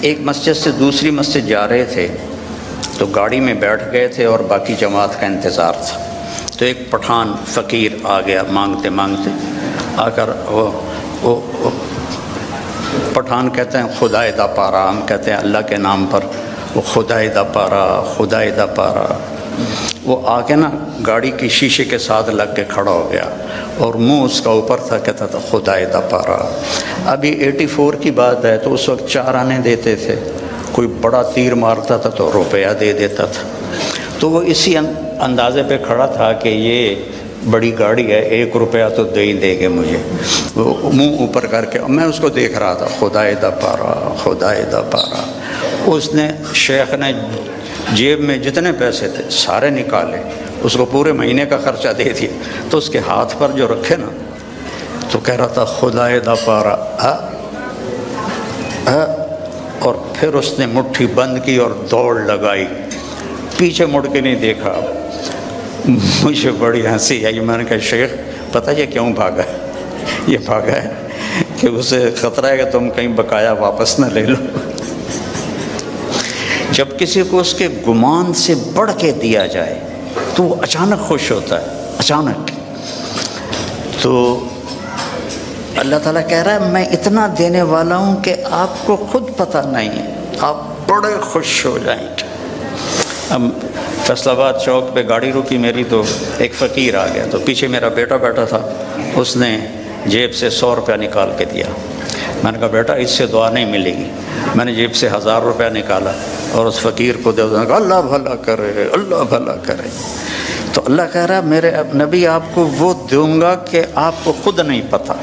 ایک مسجد سے دوسری مسجد جا رہے تھے تو گاڑی میں بیٹھ گئے تھے اور باقی جماعت کا انتظار تھا، تو ایک پٹھان فقیر آ گیا مانگتے مانگتے، آ کر وہ پٹھان کہتے ہیں خدائے دا پارا، ہم کہتے ہیں اللہ کے نام پر، وہ خدائے دا پارا، خدائے دا پارا، وہ آ کے نا گاڑی کی شیشے کے ساتھ لگ کے کھڑا ہو گیا اور منہ اس کا اوپر تھا، کہتا تھا خدائے دا پارا۔ ابھی 84 کی بات ہے، تو اس وقت 4 آنے دیتے تھے، کوئی بڑا تیر مارتا تھا تو روپیہ دے دیتا تھا، تو وہ اسی اندازے پہ کھڑا تھا کہ یہ بڑی گاڑی ہے، 1 روپیہ تو دے ہی دے گے مجھے، وہ منہ اوپر کر کے میں اس کو دیکھ رہا تھا، خدائے دا پارا، خدائے دا پارا۔ اس نے شیخ نے جیب میں جتنے پیسے تھے سارے نکالے، اس کو پورے مہینے کا خرچہ دے دیا، تو اس کے ہاتھ پر جو رکھے نا تو کہہ رہا تھا خدائے دا پارا، اور پھر اس نے مٹھی بند کی اور دوڑ لگائی، پیچھے مڑ کے نہیں دیکھا۔ مجھے بڑی ہنسی آئی، میں نے کہا شیخ پتہ یہ کیوں بھاگا ہے؟ یہ بھاگا ہے کہ اسے خطرہ ہے کہ تم کہیں بقایا واپس نہ لے لو۔ جب کسی کو اس کے گمان سے بڑھ کے دیا جائے تو وہ اچانک خوش ہوتا ہے، اچانک۔ تو اللہ تعالیٰ کہہ رہا ہے میں اتنا دینے والا ہوں کہ آپ کو خود پتہ نہیں ہے، آپ بڑے خوش ہو جائیں گے۔ اب فیصل آباد چوک پہ گاڑی رکی میری، تو ایک فقیر آ گیا، تو پیچھے میرا بیٹا بیٹھا تھا، اس نے جیب سے 100 روپیہ نکال کے دیا۔ میں نے کہا بیٹا اس سے دعا نہیں ملے گی۔ میں نے جیب سے 1000 روپیہ نکالا اور اس فقیر کو دے دیا، کہا اللہ بھلا کرے، اللہ بھلا کرے۔ تو اللہ کہہ رہا ہے میرے نبی آپ کو وہ دوں گا کہ آپ کو خود نہیں پتہ۔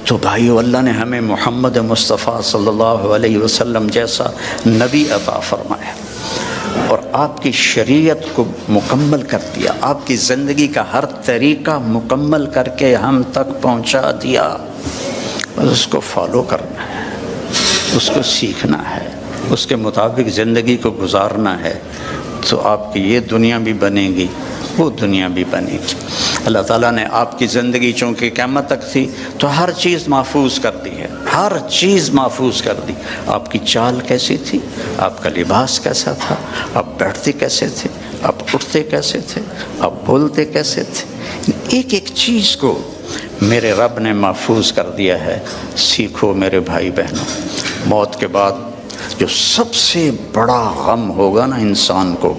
تو بھائیو اللہ نے ہمیں محمد مصطفیٰ صلی اللہ علیہ وسلم جیسا نبی عطا فرمایا اور آپ کی شریعت کو مکمل کر دیا، آپ کی زندگی کا ہر طریقہ مکمل کر کے ہم تک پہنچا دیا، بس اس کو فالو کرنا ہے، اس کو سیکھنا ہے، اس کے مطابق زندگی کو گزارنا ہے، تو آپ کی یہ دنیا بھی بنے گی، وہ دنیا بھی بنے گی۔ اللہ تعالیٰ نے آپ کی زندگی چونکہ قیامت تک تھی تو ہر چیز محفوظ کر دی ہے، ہر چیز محفوظ کر دی۔ آپ کی چال کیسی تھی، آپ کا لباس کیسا تھا، آپ بیٹھتے کیسے تھے، آپ اٹھتے کیسے تھے، آپ بولتے کیسے تھے، ایک ایک چیز کو میرے رب نے محفوظ کر دیا ہے۔ سیکھو میرے بھائی بہنوں، موت کے بعد جو سب سے بڑا غم ہوگا نا انسان کو،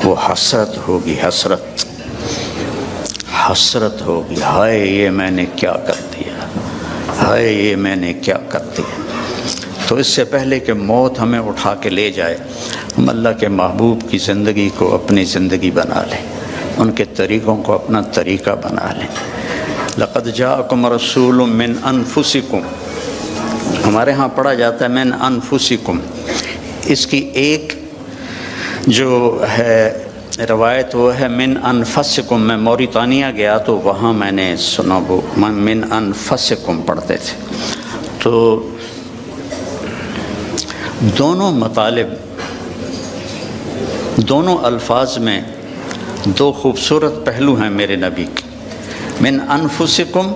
وہ حسرت ہوگی، حسرت، حسرت ہوگی، ہائے یہ میں نے کیا کر دیا، ہائے یہ میں نے کیا کر دیا۔ تو اس سے پہلے کہ موت ہمیں اٹھا کے لے جائے، ہم اللہ کے محبوب کی زندگی کو اپنی زندگی بنا لیں، ان کے طریقوں کو اپنا طریقہ بنا لیں۔ لقد جاءکم رسول من انفسکم، ہمارے ہاں پڑھا جاتا ہے من انفسکم، اس کی ایک جو ہے روایت وہ ہے من انفسکم۔ میں موریتانیہ گیا تو وہاں میں نے سنا وہ من انفسکم پڑھتے تھے۔ تو دونوں مطالب، دونوں الفاظ میں 2 خوبصورت پہلو ہیں میرے نبی کے۔ من انفسکم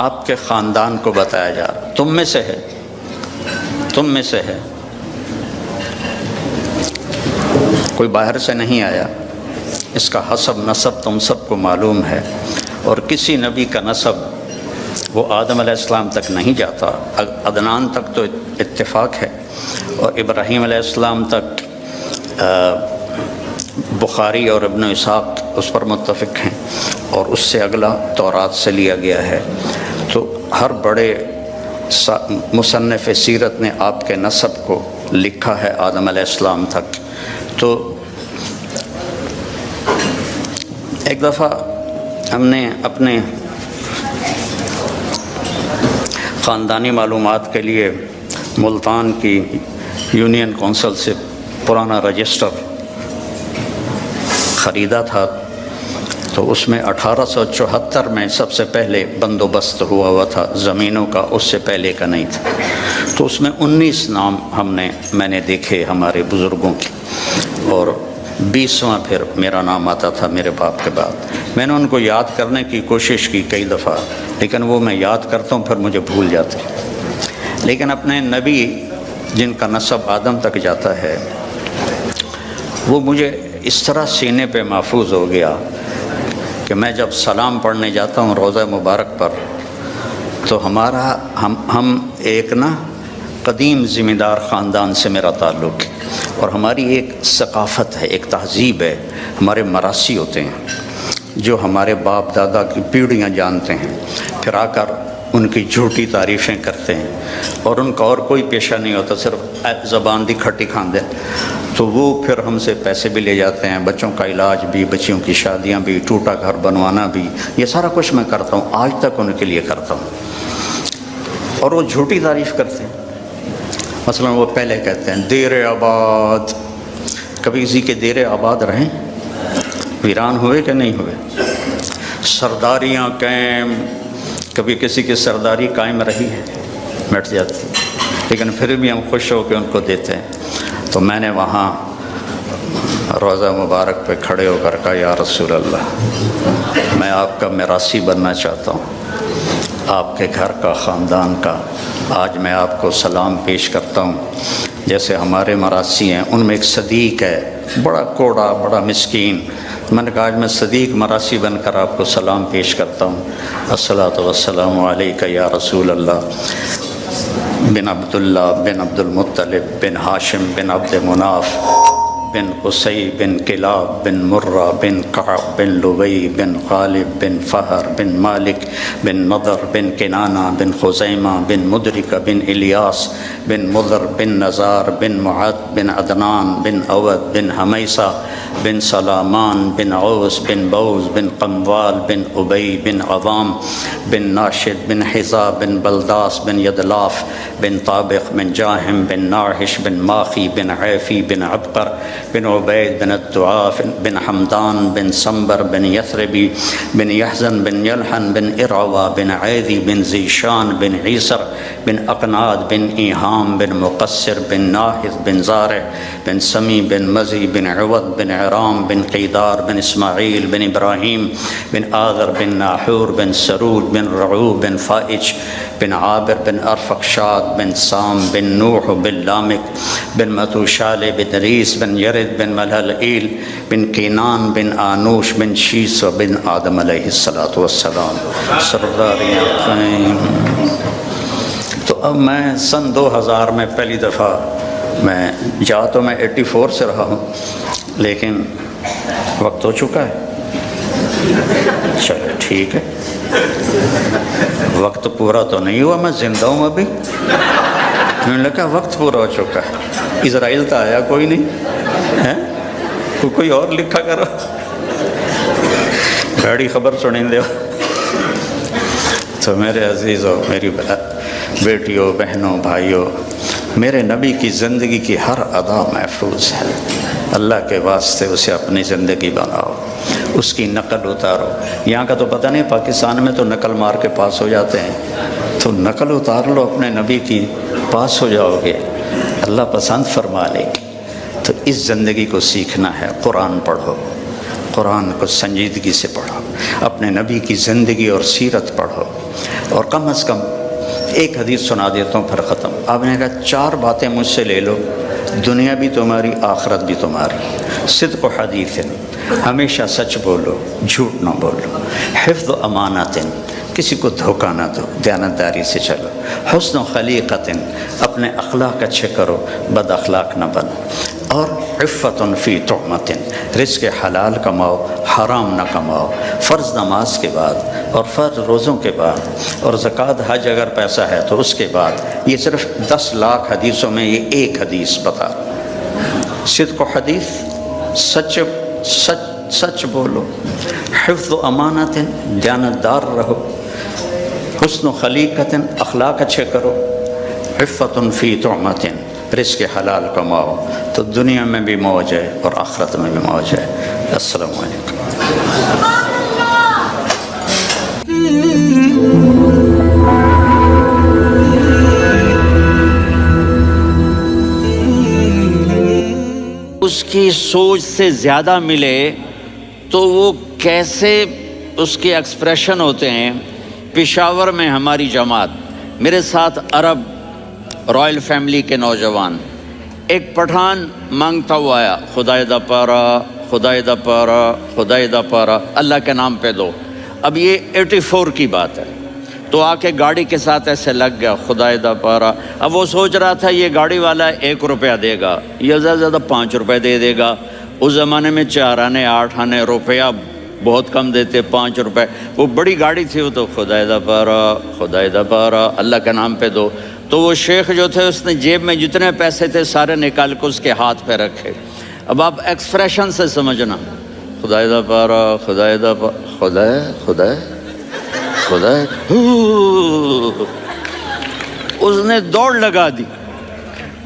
آپ کے خاندان کو بتایا جا رہا، تم میں سے ہے، تم میں سے ہے، کوئی باہر سے نہیں آیا، اس کا حسب نسب تم سب کو معلوم ہے، اور کسی نبی کا نسب وہ آدم علیہ السلام تک نہیں جاتا، عدنان تک تو اتفاق ہے، اور ابراہیم علیہ السلام تک بخاری اور ابن اسحاق اس پر متفق ہیں، اور اس سے اگلا تورات سے لیا گیا ہے۔ تو ہر بڑے مصنف سیرت نے آپ کے نسب کو لکھا ہے آدم علیہ السلام تک۔ تو ایک دفعہ ہم نے اپنے خاندانی معلومات کے لیے ملتان کی یونین کونسل سے پرانا رجسٹر خریدا تھا، تو اس میں 1874 میں سب سے پہلے بندوبست ہوا تھا زمینوں کا، اس سے پہلے کا نہیں تھا۔ تو اس میں 19 نام میں نے دیکھے ہمارے بزرگوں کے، اور 20واں پھر میرا نام آتا تھا میرے باپ کے بعد۔ میں نے ان کو یاد کرنے کی کوشش کی کئی دفعہ، لیکن وہ میں یاد کرتا ہوں پھر مجھے بھول جاتے۔ لیکن اپنے نبی جن کا نسب آدم تک جاتا ہے وہ مجھے اس طرح سینے پہ محفوظ ہو گیا کہ میں جب سلام پڑھنے جاتا ہوں روضہ مبارک پر تو ہم ایک قدیم ذمہ دار خاندان سے میرا تعلق ہے، اور ہماری ایک ثقافت ہے، ایک تہذیب ہے، ہمارے مراسی ہوتے ہیں جو ہمارے باپ دادا کی پیڑھیاں جانتے ہیں، پھر آ کر ان کی جھوٹی تعریفیں کرتے ہیں، اور ان کا اور کوئی پیشہ نہیں ہوتا، صرف زبان دی کھٹی کھاندے، تو وہ پھر ہم سے پیسے بھی لے جاتے ہیں، بچوں کا علاج بھی، بچیوں کی شادیاں بھی، ٹوٹا گھر بنوانا بھی، یہ سارا کچھ میں کرتا ہوں، آج تک ان کے لیے کرتا ہوں، اور وہ جھوٹی تعریف کرتے ہیں۔ مثلا وہ پہلے کہتے ہیں دیر آباد، کبھی کسی کے دیر آباد رہیں؟ ویران ہوئے کہ نہیں ہوئے؟ سرداریاں قائم، کبھی کسی کی سرداری قائم رہی ہے؟ مٹ جاتی، لیکن پھر بھی ہم خوش ہو کے ان کو دیتے ہیں۔ تو میں نے وہاں روضہ مبارک پہ کھڑے ہو کر کہا یا رسول اللہ، میں آپ کا میراثی بننا چاہتا ہوں، آپ کے گھر کا، خاندان کا، آج میں آپ کو سلام پیش کرتا ہوں۔ جیسے ہمارے مراسی ہیں، ان میں ایک صدیق ہے، بڑا کوڑا، بڑا مسکین، میں نے کہا آج میں صدیق مراسی بن کر آپ کو سلام پیش کرتا ہوں۔ الصلاۃ والسلام علیک یا رسول اللہ بن عبداللہ بن عبد المطلب بن ہاشم بن عبد مناف بن قصی بن کلاب بن مرہ بن کعب بن لبی بن غالب بن فہر بن مالک بن نضر بن کنانہ بن خزیمہ بن مدرکہ بن الیاس بن مضر بن نزار بن معد بن عدنان بن اود بن حمیسہ بن سلامان بن عوس بن بوز بن قموال بن ابی بن عوام بن ناشد بن حذا بن بلداس بن یدلاف بن طابق بن جاہم بن ناحش بن ماخی بن عیفی بن عبقر بن عبید بن الدعاف بن حمدان بن سنبر بن یثربی بن یحزن بن یلحن بن ارعوا بن عیدی بن زیشان بن عیسر بن اقناد بن ایہام بن مقصر بن ناحذ بن زارع بن سمی بن مزی بن عوض بن عرام بن قیدار بن اسماعیل بن ابراہیم بن آذر بن ناحور بن سرود بن رعوب بن فائج بن عابر بن ارفقشاد بن سام بن نوح بن لامک بن متوشال بن ریس بن یرد بن ملحلئیل بن کینان بن آنوش بن شیس و بن آدم علیہ السلام سرداریاں قائم۔ تو اب میں سن 2000 میں پہلی دفعہ میں تو میں 84 سے رہا ہوں، لیکن وقت ہو چکا ہے، چلو ٹھیک ہے، وقت پورا تو نہیں ہوا، میں زندہ ہوں ابھی، میں نے کہا وقت پورا ہو چکا ہے، اسرائیل تو آیا کوئی نہیں ہے، کوئی اور لکھا کرو، بڑی خبر سنیں دے۔ تو میرے عزیزوں، میری بیٹیوں، بہنوں، بھائیوں، میرے نبی کی زندگی کی ہر ادا محفوظ ہے، اللہ کے واسطے اسے اپنی زندگی بناؤ، اس کی نقل اتارو۔ یہاں کا تو پتہ نہیں، پاکستان میں تو نقل مار کے پاس ہو جاتے ہیں، تو نقل اتار لو اپنے نبی کی، پاس ہو جاؤ گے، اللہ پسند فرما لے گی۔ تو اس زندگی کو سیکھنا ہے، قرآن پڑھو، قرآن کو سنجیدگی سے پڑھو، اپنے نبی کی زندگی اور سیرت پڑھو، اور کم از کم ایک حدیث سنا دیتا ہوں پھر ختم۔ آپ نے کہا 4 باتیں مجھ سے لے لو، دنیا بھی تمہاری، آخرت بھی تمہاری۔ صدق و حدیث، ہمیشہ سچ بولو، جھوٹ نہ بولو۔ حفظ و امانت، کسی کو دھوکہ نہ دو، دیانتداری سے چلو۔ حسن و خلیقت، اپنے اخلاق اچھے کرو، بد اخلاق نہ بنو۔ اور عفت فی طعمت، رزق حلال کماؤ، حرام نہ کماؤ۔ فرض نماز کے بعد، اور فرض روزوں کے بعد، اور زکوٰۃ حج اگر پیسہ ہے تو اس کے بعد، یہ صرف 10 لاکھ حدیثوں میں یہ ایک حدیث بتا۔ صدق و حدیث، سچ بولو۔ حفظ و امانت، دیانتدار رہو۔ حسن و خلیقت، اخلاق اچھے کرو۔ عفت فی طعمت، رزق حلال کماؤ، تو دنیا میں بھی موج ہے اور آخرت میں بھی موج ہے۔ السلام علیکم۔ اس کی سوچ سے زیادہ ملے تو وہ کیسے اس کے ایکسپریشن ہوتے ہیں۔ پشاور میں ہماری جماعت، میرے ساتھ عرب رائل فیملی کے نوجوان، ایک پٹھان مانگتا ہوا آیا، خدائے دا پارا، خدائے دا پارا، خدائے دا پارا، اللہ کے نام پہ دو۔ اب یہ 84 کی بات ہے، تو آ کے گاڑی کے ساتھ ایسے لگ گیا، خدائے دا پارا۔ اب وہ سوچ رہا تھا یہ گاڑی والا 1 روپیہ دے گا یا زیادہ سے زیادہ 5 روپے دے دے گا۔ اس زمانے میں 4 آنے 8 آنے روپیہ بہت کم دیتے، 5 روپے، وہ بڑی گاڑی تھی، وہ تو خدائے دا پارا، خدائے دا پارا، اللہ کے نام پہ دو۔ تو وہ شیخ جو تھے اس نے جیب میں جتنے پیسے تھے سارے نکال کے اس کے ہاتھ پہ رکھے۔ اب آپ ایکسپریشن سے سمجھنا، خدائے دا پارا، خدائے دا پارا، خدائے خدائے خدائے، اس نے دوڑ لگا دی۔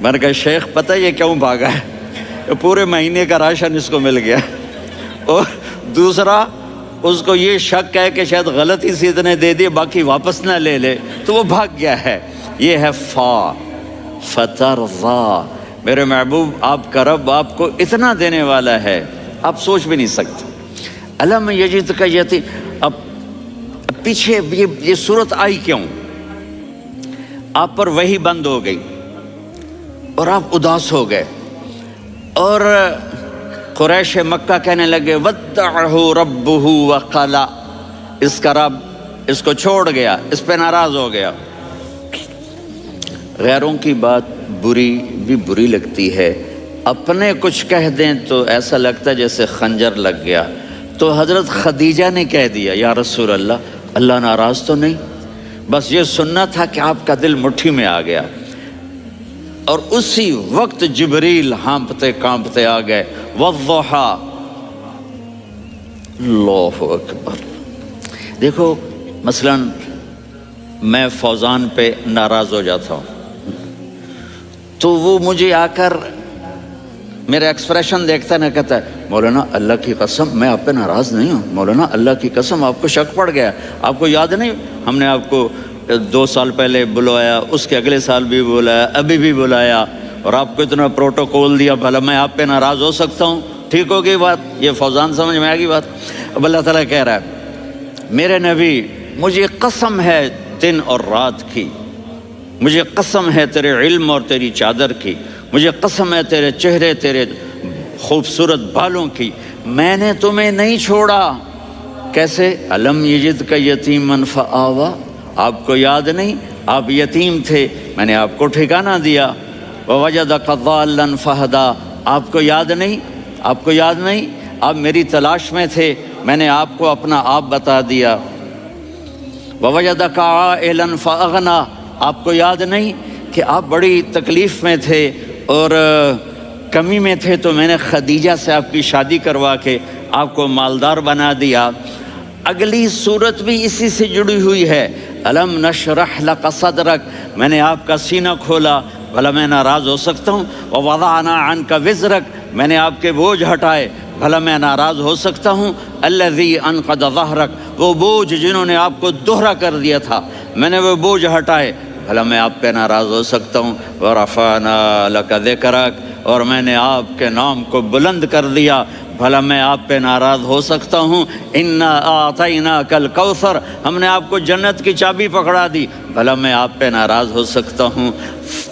میں نے کہا شیخ پتہ یہ کیوں بھاگا ہے؟ پورے مہینے کا راشن اس کو مل گیا، اور دوسرا اس کو یہ شک ہے کہ شاید غلطی سے اتنے دے دیے باقی واپس نہ لے لے، تو وہ بھاگ گیا ہے۔ یہ ہے فا فترضا، میرے محبوب آپ کا رب آپ کو اتنا دینے والا ہے آپ سوچ بھی نہیں سکتے۔ الم یجدک یتیم، اب پیچھے یہ صورت آئی کیوں؟ آپ پر وحی بند ہو گئی اور آپ اداس ہو گئے، اور قریش مکہ کہنے لگے ودعہ ربہ وقلا، اس کا رب اس کو چھوڑ گیا، اس پہ ناراض ہو گیا۔ غیروں کی بات بری لگتی ہے، اپنے کچھ کہہ دیں تو ایسا لگتا ہے جیسے خنجر لگ گیا۔ تو حضرت خدیجہ نے کہہ دیا یا رسول اللہ، اللہ ناراض تو نہیں؟ بس یہ سننا تھا کہ آپ کا دل مٹھی میں آ گیا۔ اور اسی وقت جبریل ہانپتے کانپتے آ گئے، والضحیٰ، اللہ اکبر۔ دیکھو مثلا میں فوزان پہ ناراض ہو جاتا ہوں تو وہ مجھے آ کر میرا ایکسپریشن دیکھتا نہ کہتا ہے مولانا اللہ کی قسم میں آپ پہ ناراض نہیں ہوں، مولانا اللہ کی قسم آپ کو شک پڑ گیا، آپ کو یاد نہیں ہم نے آپ کو 2 سال پہلے بلایا، اس کے اگلے سال بھی بلایا، ابھی بھی بلایا، اور آپ کو اتنا پروٹوکول دیا، بھلا میں آپ پہ ناراض ہو سکتا ہوں؟ ٹھیک ہوگی بات؟ یہ فوزان سمجھ میں آ گئی بات؟ اب اللہ تعالیٰ کہہ رہا ہے میرے نبی مجھے قسم ہے دن اور رات کی، مجھے قسم ہے تیرے علم اور تیری چادر کی، مجھے قسم ہے تیرے چہرے تیرے خوبصورت بالوں کی، میں نے تمہیں نہیں چھوڑا۔ کیسے؟ الم یجدک یتیما فآویٰ، آپ کو یاد نہیں آپ یتیم تھے، میں نے آپ کو ٹھکانہ دیا۔ ووجدک ضالا فہدیٰ، آپ کو یاد نہیں، آپ کو یاد نہیں آپ میری تلاش میں تھے، میں نے آپ کو اپنا آپ بتا دیا۔ ووجدک عائلا فاغنیٰ، آپ کو یاد نہیں کہ آپ بڑی تکلیف میں تھے اور کمی میں تھے، تو میں نے خدیجہ سے آپ کی شادی کروا کے آپ کو مالدار بنا دیا۔ اگلی صورت بھی اسی سے جڑی ہوئی ہے، الم نشرح لک صدرک، میں نے آپ کا سینہ کھولا، بھلا میں ناراض ہو سکتا ہوں؟ ووضعنا عنک وزرک، میں نے آپ کے بوجھ ہٹائے، بھلا میں ناراض ہو سکتا ہوں؟ الذی انقض ظہرک، وہ بوجھ جنہوں نے آپ کو دوہرا کر دیا تھا، میں نے وہ بوجھ ہٹائے، بھلا میں آپ پہ ناراض ہو سکتا ہوں؟ ورفعنا لک ذکرک، اور میں نے آپ کے نام کو بلند کر دیا، بھلا میں آپ پہ ناراض ہو سکتا ہوں؟ انا اعطیناک الکوثر، ہم نے آپ کو جنت کی چابی پکڑا دی، بھلا میں آپ پہ ناراض ہو سکتا ہوں؟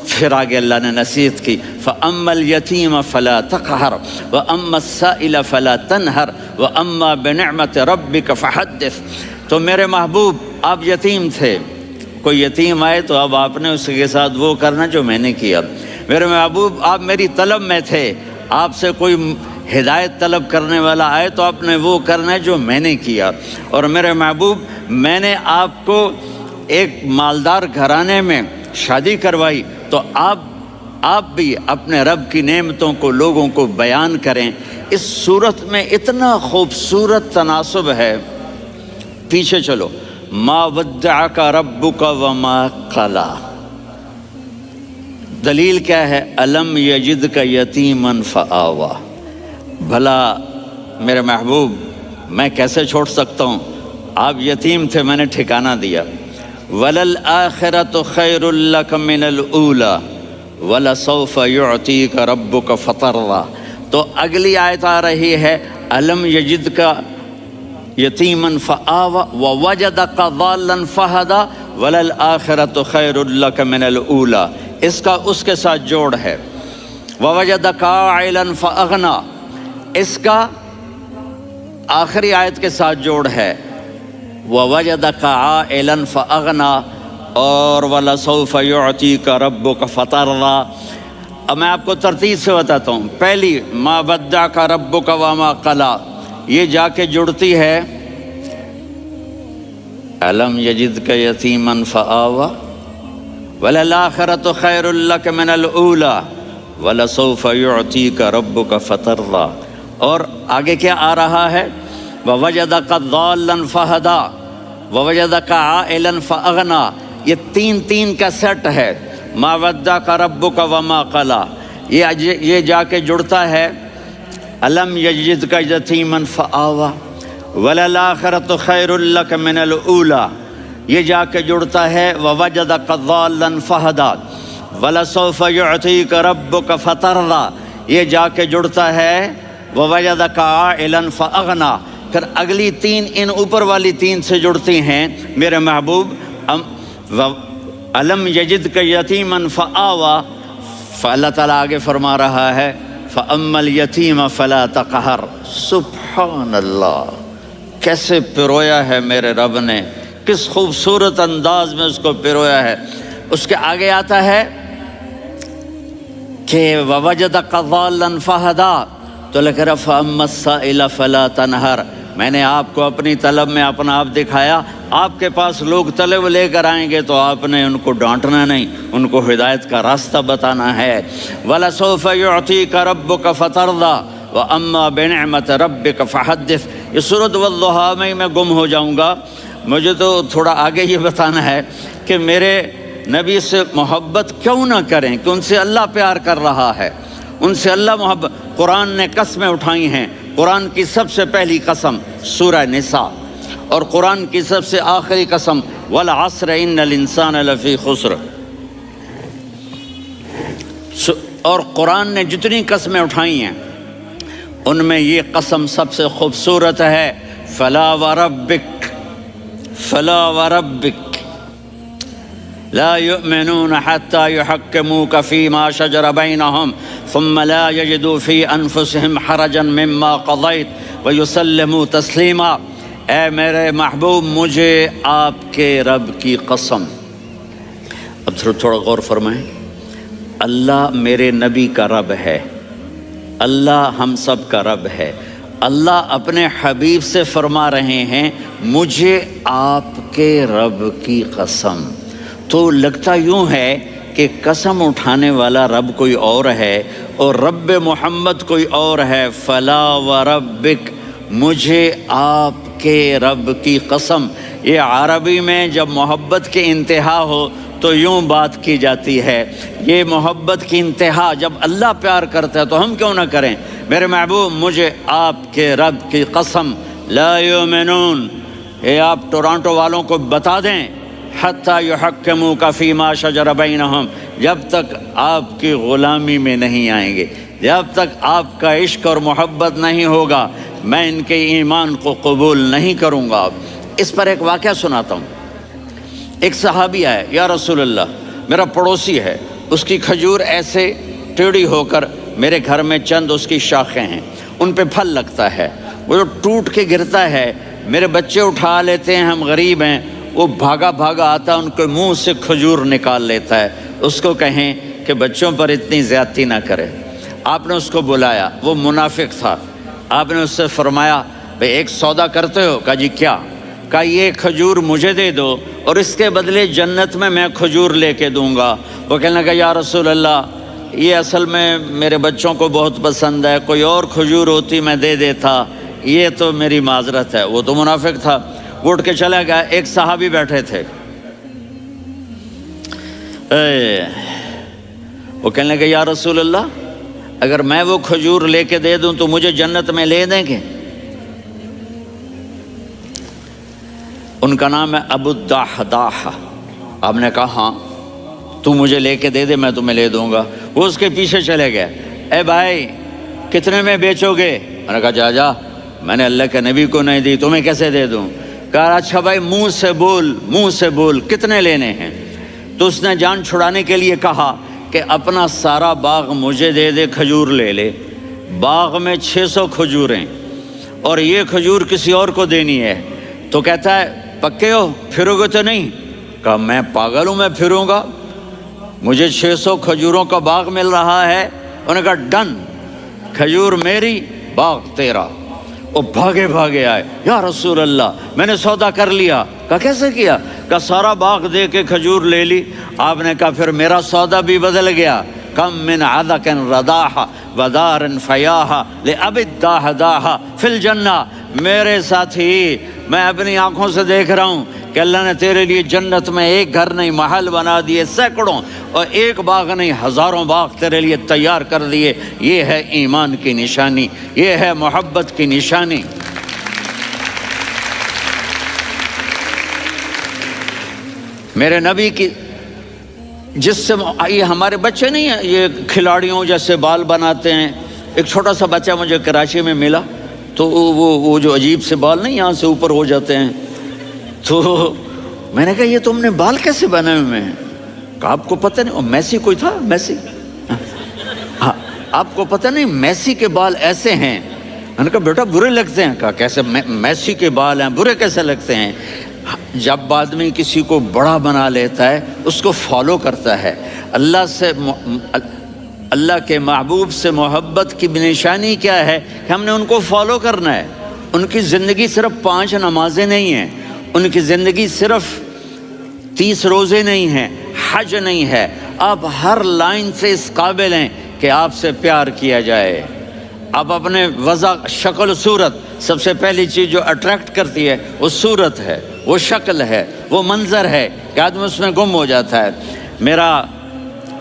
پھر آگے اللہ نے نصیحت کی، فَأَمَّا الْيَتِيمَ فَلَا تَقْهَرْ وَأَمَّا السَّائِلَ فَلَا تَنْهَرْ وَأَمَّا بِنِعْمَةِ رَبِّكَ فَحَدِّثْ۔ تو میرے محبوب آپ یتیم تھے، کوئی یتیم آئے تو اب آپ نے اس کے ساتھ وہ کرنا جو میں نے کیا۔ میرے محبوب آپ میری طلب میں تھے، آپ سے کوئی ہدایت طلب کرنے والا آئے تو آپ نے وہ کرنا ہے جو میں نے کیا۔ اور میرے محبوب میں نے آپ کو ایک مالدار گھرانے میں شادی کروائی، تو آپ بھی اپنے رب کی نعمتوں کو لوگوں کو بیان کریں۔ اس صورت میں اتنا خوبصورت تناسب ہے، پیچھے چلو، ما ودعک ربک وما قلی، دلیل کیا ہے؟ الم یجدک یتیما فآویٰ، بھلا میرے محبوب میں کیسے چھوڑ سکتا ہوں؟ آپ یتیم تھے، میں نے ٹھکانہ دیا۔ وَلَلْآخِرَةُ خَيْرٌ لَكَ مِنَ الْأُولَى وَلَسَوْفَ يُعْطِيكَ رَبُّكَ فَتَرْضَىٰ۔ تو اگلی آیت آ رہی ہے الم یجدک یتیما فآویٰ ووجدک ضالا فہدیٰ وَلَلْآخِرَةُ خَيْرٌ لَكَ مِنَ الْأُولَى۔ اس کا اس کے ساتھ جوڑ ہے۔ وَوَجَدَكَ عَائِلًا فَأَغْنَى، اس کا آخری آیت کے ساتھ جوڑ ہے وَوَجَدَكَ عَائِلًا فَأَغْنَى اور وَلَسَوْفَ يُعْطِيكَ رَبُّكَ فَتَرْضَى۔ اب میں آپ کو ترتیب سے بتاتا ہوں۔ پہلی مَا وَدَّعَكَ رَبُّكَ وَمَا قَلَىٰ، یہ جا کے جڑتی ہے أَلَمْ يَجِدْكَ يَتِيمًا فَآوَىٰ وَلَلْآخِرَةُ خَيْرٌ لَكَ مِنَ الْأُولَىٰ وَلَسَوْفَ يُعْطِيكَ رَبُّكَ فَتَرْضَىٰ۔ اور آگے کیا آ رہا ہے؟ وَوَجَدَكَ ضَالًّا فَهَدَىٰ وَوَجَدَكَ عَائِلًا فَأَغْنَىٰ، یہ تین کا سیٹ ہے۔ مَا وَدَّعَكَ رَبُّكَ وَمَا قَلَىٰ، یہ جا کے جڑتا ہے أَلَمْ يَجِدْكَ يَتِيمًا فَآوَىٰ وَلَلْآخِرَةُ خَيْرٌ لَكَ مِنَ الْأُولَىٰ، یہ جا کے جڑتا ہے وَوَجَدَكَ ضَالًّا فَهَدَىٰ وَلَسَوْفَ يُعْطِيكَ رَبُّكَ فَتَرْضَىٰ، یہ جا کے جڑتا ہے وَوَجَدَكَ عَائِلًا فَأَغْنَىٰ۔ پھر اگلی تین ان اوپر والی تین سے جڑتی ہیں میرے محبوب۔ أَلَمْ يَجِدْكَ يَتِيمًا فَآوَىٰ، فاللہ تعالیٰ آگے فرما رہا ہے فَأَمَّا الْيَتِيمَ فَلَا تَقْهَرْ۔ سبحان اللہ، کیسے پرویا ہے میرے رب نے، کس خوبصورت انداز میں اس کو پرویا ہے۔ اس کے آگے آتا ہے کہ وَوَجَدَكَ ضَالًّا فَهَدَىٰ، تو لکھ رہا فَأَمَّا السَّائِلَ فَلَا تَنْهَرْ، میں نے آپ کو اپنی طلب میں اپنا آپ دکھایا۔ آپ کے پاس لوگ طلب لے کر آئیں گے تو آپ نے ان کو ڈانٹنا نہیں، ان کو ہدایت کا راستہ بتانا ہے۔ وَلَسَوْفَ يُعْطِيكَ رَبُّكَ فَتَرْضَىٰ وَأَمَّا بِنِعْمَةِ رَبِّكَ فَحَدِّثْ۔ یہ سورۃ والضحیٰ میں گم ہو جاؤں گا، مجھے تو تھوڑا آگے یہ بتانا ہے کہ میرے نبی سے محبت کیوں نہ کریں، کہ ان سے اللہ پیار کر رہا ہے، ان سے اللہ محبت۔ قرآن نے قسمیں اٹھائی ہیں، قرآن کی سب سے پہلی قسم سورہ نساء، اور قرآن کی سب سے آخری قسم والعصر ان الانسان لفی خسر۔ اور قرآن نے جتنی قسمیں اٹھائی ہیں ان میں یہ قسم سب سے خوبصورت ہے، فلا وربک فلا وربک لا يؤمنون حتى يحكموك فيما شجر بينهم ثم لا يجدوا في أنفسهم حرجا مما قضيت ويسلموا تسليما۔ اے میرے محبوب، مجھے آپ کے رب کی قسم۔ اب تھوڑا غور فرمائیں، اللہ میرے نبی کا رب ہے، اللہ ہم سب کا رب ہے۔ اللہ اپنے حبیب سے فرما رہے ہیں مجھے آپ کے رب کی قسم۔ تو لگتا یوں ہے کہ قسم اٹھانے والا رب کوئی اور ہے اور رب محمد کوئی اور ہے۔ فلا وربک، مجھے آپ کے رب کی قسم۔ یہ عربی میں جب محبت کی انتہا ہو تو یوں بات کی جاتی ہے، یہ محبت کی انتہا جب اللہ پیار کرتا ہے تو ہم کیوں نہ کریں۔ میرے محبوب، مجھے آپ کے رب کی قسم، لا یؤمنون، یہ آپ ٹورانٹو والوں کو بتا دیں، حتی یحکموک فیما شجر بینہم، جب تک آپ کی غلامی میں نہیں آئیں گے، جب تک آپ کا عشق اور محبت نہیں ہوگا، میں ان کے ایمان کو قبول نہیں کروں گا۔ اس پر ایک واقعہ سناتا ہوں۔ ایک صحابی آئے، یا رسول اللہ، میرا پڑوسی ہے، اس کی کھجور ایسے ٹیڑھی ہو کر میرے گھر میں چند اس کی شاخیں ہیں، ان پہ پھل لگتا ہے، وہ جو ٹوٹ کے گرتا ہے، میرے بچے اٹھا لیتے ہیں، ہم غریب ہیں، وہ بھاگا بھاگا آتا ہے، ان کے منہ سے کھجور نکال لیتا ہے۔ اس کو کہیں کہ بچوں پر اتنی زیادتی نہ کرے۔ آپ نے اس کو بلایا، وہ منافق تھا، آپ نے اس سے فرمایا بھئی ایک سودا کرتے ہو؟ کہا جی کیا؟ کہا یہ کھجور مجھے دے دو اور اس کے بدلے جنت میں کھجور لے کے دوں گا۔ وہ کہنے لگا یا رسول اللہ، یہ اصل میں میرے بچوں کو بہت پسند ہے، کوئی اور کھجور ہوتی میں دے دیتا، یہ تو میری معذرت ہے۔ وہ تو منافق تھا، وہ اٹھ کے چلا گیا۔ ایک صحابی بیٹھے تھے، وہ کہنے لگے یا رسول اللہ، اگر میں وہ کھجور لے کے دے دوں تو مجھے جنت میں لے دیں گے؟ ان کا نام ہے ابو الدحداح۔ آپ نے کہا ہاں، تو مجھے لے کے دے دے، میں تمہیں لے دوں گا۔ وہ اس کے پیچھے چلے گئے، اے بھائی کتنے میں بیچو گے؟ میں نے کہا جا جا، میں نے اللہ کے نبی کو نہیں دی، تمہیں کیسے دے دوں؟ کہا اچھا بھائی منہ سے بول کتنے لینے ہیں؟ تو اس نے جان چھڑانے کے لیے کہا کہ اپنا سارا باغ مجھے دے دے، کھجور لے لے۔ باغ میں 600 کھجوریں اور یہ کھجور کسی اور کو دینی ہے، تو کہتا ہے پکے ہو، پھرو گے تو نہیں؟ کہا میں پاگل ہوں، میں پھروں گا؟ مجھے 600 کھجوروں کا باغ مل رہا ہے۔ انہوں نے کہا ڈن، کھجور میری، باغ تیرا۔ وہ بھاگے بھاگے آئے، یا رسول اللہ میں نے سودا کر لیا۔ کہا کیسے کیا؟ کہا سارا باغ دے کے کھجور لے لی۔ آپ نے کہا پھر میرا سودا بھی بدل گیا۔ کم من عذق رداح ودار فیاح لأب الداح داح فی الجنہ۔ میرے ساتھی، میں اپنی آنکھوں سے دیکھ رہا ہوں کہ اللہ نے تیرے لیے جنت میں ایک گھر نہیں محل بنا دیے سینکڑوں، اور ایک باغ نہیں ہزاروں باغ تیرے لیے تیار کر دیے۔ یہ ہے ایمان کی نشانی، یہ ہے محبت کی نشانی۔ میرے نبی کی جس سے یہ ہمارے بچے نہیں ہیں، یہ کھلاڑیوں جیسے بال بناتے ہیں۔ ایک چھوٹا سا بچہ مجھے کراچی میں ملا، تو وہ جو عجیب سے بال نہیں یہاں سے اوپر ہو جاتے ہیں، تو میں نے کہا یہ تم نے بال کیسے بنائے ہوئے ہیں؟ کہا آپ کو پتہ نہیں، میسی کوئی تھا، میسی، ہاں آپ کو پتہ نہیں میسی کے بال ایسے ہیں؟ میں نے کہا بیٹا برے لگتے ہیں۔ کہا کیسے؟ میسی کے بال ہیں، برے کیسے لگتے ہیں؟ جب آدمی کسی کو بڑا بنا لیتا ہے اس کو فالو کرتا ہے۔ اللہ کے محبوب سے محبت کی نشانی کیا ہے کہ ہم نے ان کو فالو کرنا ہے۔ ان کی زندگی صرف 5 نمازیں نہیں ہیں، ان کی زندگی صرف 30 روزے نہیں ہیں، حج نہیں ہے۔ آپ ہر لائن سے اس قابل ہیں کہ آپ سے پیار کیا جائے۔ آپ اپنے وضع، شکل، صورت، سب سے پہلی چیز جو اٹریکٹ کرتی ہے وہ صورت ہے، وہ شکل ہے، وہ منظر ہے کہ آدمی اس میں گم ہو جاتا ہے۔ میرا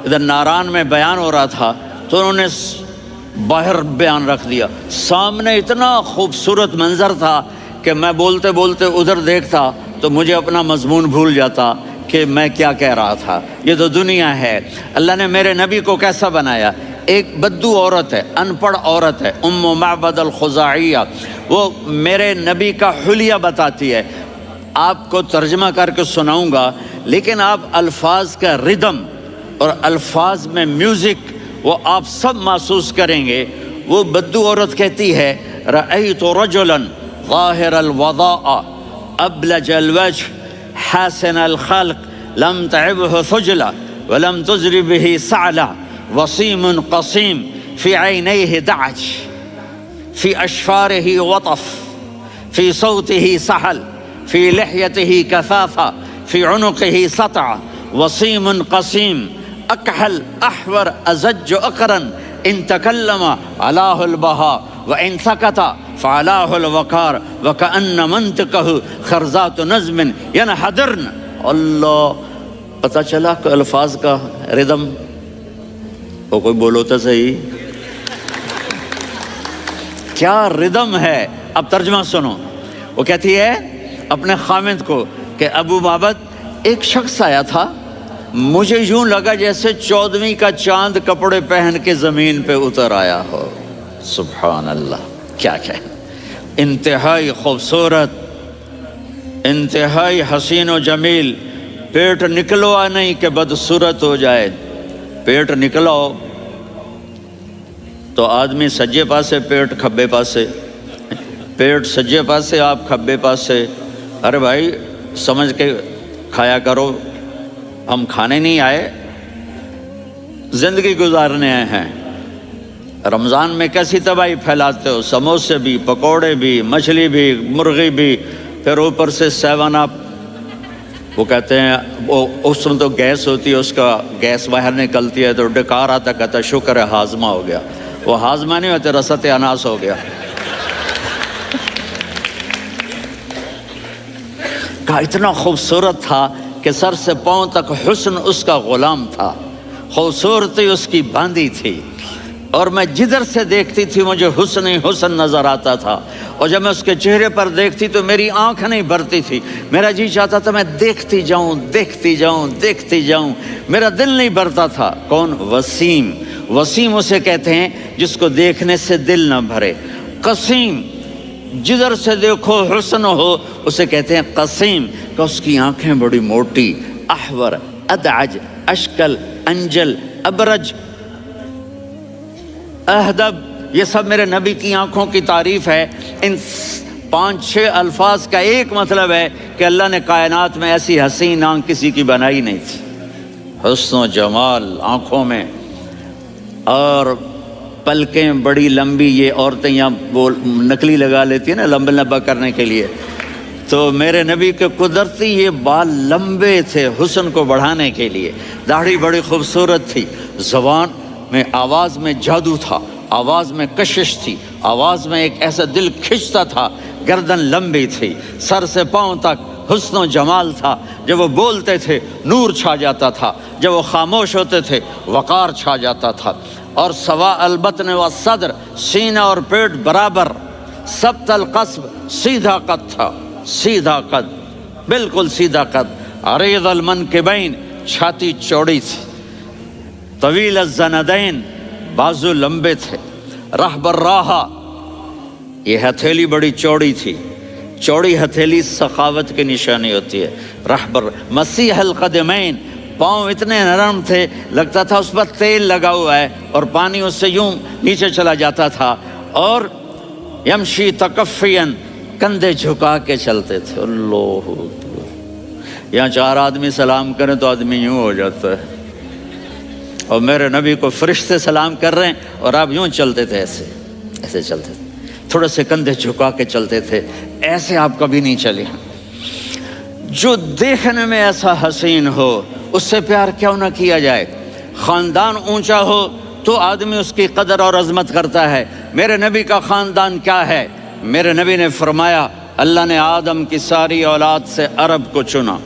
ادھر ناران میں بیان ہو رہا تھا تو انہوں نے باہر بیان رکھ دیا، سامنے اتنا خوبصورت منظر تھا کہ میں بولتے بولتے ادھر دیکھتا تو مجھے اپنا مضمون بھول جاتا کہ میں کیا کہہ رہا تھا۔ یہ تو دنیا ہے۔ اللہ نے میرے نبی کو کیسا بنایا؟ ایک بدو عورت ہے، ان پڑھ عورت ہے، ام معبد الخزاعیہ، وہ میرے نبی کا حلیہ بتاتی ہے۔ آپ کو ترجمہ کر کے سناؤں گا، لیکن آپ الفاظ کا ردم اور الفاظ میں میوزک وہ آپ سب محسوس کریں گے۔ وہ بدو عورت کہتی ہے رأیت رجلا ظاہر الوضاء ابلج الوجه حاسن الخلق لم تعبه ثجلة ولم تزر به سعلة وسيم قصيم في عينيه دعج في أشفاره وطف في صوته سحل في لحيته كثافة في عنقه سطع وسيم قصيم أكحل أحور أزج أقرن إن تكلم علاه البهاء وإن سكت فعلاه الوقار وكأن منطقه خرزات نظم ينحدرن۔ اللہ، پتہ چلا کہ الفاظ کا ردم، وہ کوئی بولو تو صحیح، کیا ردم ہے۔ اب ترجمہ سنو۔ وہ کہتی ہے اپنے خامند کو کہ ابو معبد، ایک شخص آیا تھا، مجھے یوں لگا جیسے 14ویں کا چاند کپڑے پہن کے زمین پہ اتر آیا ہو۔ سبحان اللہ، کیا کہے، انتہائی خوبصورت، انتہائی حسین و جمیل۔ پیٹ نکلوا نہیں کہ بدصورت ہو جائے، پیٹ نکلاؤ تو آدمی سجے پاسے پیٹ کھبے پاسے، پیٹ سجے پاسے آپ کھبے پاسے۔ ارے بھائی سمجھ کے کھایا کرو، ہم کھانے نہیں آئے، زندگی گزارنے آئے ہیں۔ رمضان میں کیسی تباہی پھیلاتے ہو، سموسے بھی، پکوڑے بھی، مچھلی بھی، مرغی بھی، پھر اوپر سے 7 اپ۔ وہ کہتے ہیں اس میں تو گیس ہوتی ہے، اس کا گیس باہر نکلتی ہے تو ڈکار آتا، کہتا شکر ہے ہاضمہ ہو گیا۔ وہ ہاضمہ نہیں ہوتے، رسط اناس ہو گیا۔ کہا اتنا خوبصورت تھا کہ سر سے پاؤں تک حسن اس کا غلام تھا، خوبصورتی اس کی باندھی تھی، اور میں جدھر سے دیکھتی تھی مجھے حسن ہی حسن نظر آتا تھا، اور جب میں اس کے چہرے پر دیکھتی تو میری آنکھ نہیں بھرتی تھی، میرا جی چاہتا تھا میں دیکھتی جاؤں دیکھتی جاؤں دیکھتی جاؤں، میرا دل نہیں بھرتا تھا۔ کون؟ وسیم۔ وسیم اسے کہتے ہیں جس کو دیکھنے سے دل نہ بھرے۔ قسیم، جدھر سے دیکھو حسن ہو، اسے کہتے ہیں قسیم، کہ اس کی آنکھیں بڑی موٹی، احور، ادعج، اشکل، انجل، ابرج، اہدب، یہ سب میرے نبی کی آنکھوں کی تعریف ہے۔ ان 5-6 الفاظ کا ایک مطلب ہے کہ اللہ نے کائنات میں ایسی حسین آنکھ کسی کی بنائی نہیں تھی، حسن و جمال آنکھوں میں، اور پلکیں بڑی لمبی، یہ عورتیں یہاں وہ نکلی لگا لیتی ہیں نا لمبا لمبا کرنے کے لیے، تو میرے نبی کے قدرتی یہ بال لمبے تھے حسن کو بڑھانے کے لیے، داڑھی بڑی خوبصورت تھی، زبان میں آواز میں جادو تھا، آواز میں کشش تھی، آواز میں ایک ایسا دل کھنچتا تھا، گردن لمبی تھی، سر سے پاؤں تک حسن و جمال تھا، جب وہ بولتے تھے نور چھا جاتا تھا، جب وہ خاموش ہوتے تھے وقار چھا جاتا تھا، اور سوا البطن و صدر، سینہ اور پیٹ برابر، سبط القصب، سیدھا قد تھا، سیدھا قد، بالکل سیدھا قد، عریض المنکبین، چھاتی چوڑی تھی، طویل الزندین، بازو لمبے تھے، رحب الراحہ، یہ ہتھیلی بڑی چوڑی تھی، چوڑی ہتھیلی سخاوت کی نشانی ہوتی ہے، رحب مسیح القدمین، پاؤں اتنے نرم تھے لگتا تھا اس پر تیل لگا ہوا ہے، اور پانی اس سے یوں نیچے چلا جاتا تھا، اور یمشی تکفین، کندھے جھکا کے چلتے تھے، اللہ اکبر، یہاں 4 آدمی سلام کریں تو آدمی یوں ہو جاتا ہے، اور میرے نبی کو فرشتے سلام کر رہے ہیں اور آپ یوں چلتے تھے، ایسے ایسے چلتے تھے، تھوڑے سے کندھے جھکا کے چلتے تھے، ایسے آپ کبھی نہیں چلے۔ جو دیکھنے میں ایسا حسین ہو اس سے پیار کیوں نہ کیا جائے؟ خاندان اونچا ہو تو آدمی اس کی قدر اور عظمت کرتا ہے۔ میرے نبی کا خاندان کیا ہے؟ میرے نبی نے فرمایا اللہ نے آدم کی ساری اولاد سے عرب کو چنا،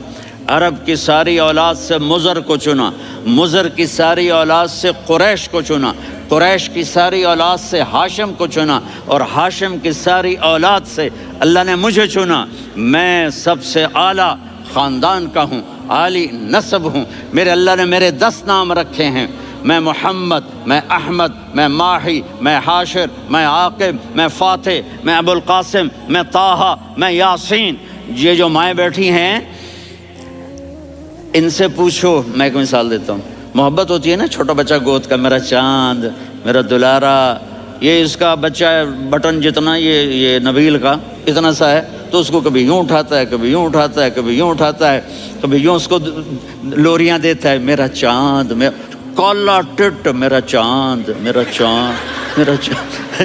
عرب کی ساری اولاد سے مضر کو چنا، مضر کی ساری اولاد سے قریش کو چنا، قریش کی ساری اولاد سے ہاشم کو چنا، اور ہاشم کی ساری اولاد سے اللہ نے مجھے چنا۔ میں سب سے اعلیٰ خاندان کا ہوں، عالی نسب ہوں، میرے اللہ نے میرے 10 نام رکھے ہیں، میں محمد، میں احمد، میں ماہی، میں حاشر، میں عاقب، میں فاتح، میں ابو القاسم، میں طٰہٰ، میں یاسین۔ یہ جو مائیں بیٹھی ہیں ان سے پوچھو، میں ایک مثال دیتا ہوں، محبت ہوتی ہے نا چھوٹا بچہ گود کا، میرا چاند، میرا دلارا، یہ اس کا بچہ ہے بٹن جتنا، یہ نبیل کا اتنا سا ہے، تو اس کو کبھی یوں اٹھاتا ہے، کبھی یوں اٹھاتا ہے، کبھی یوں اٹھاتا ہے، کبھی یوں اس کو لوریاں دیتا ہے، میرا چاند، کالا ٹٹ، میرا چاند، میرا چاند، میرا چاند۔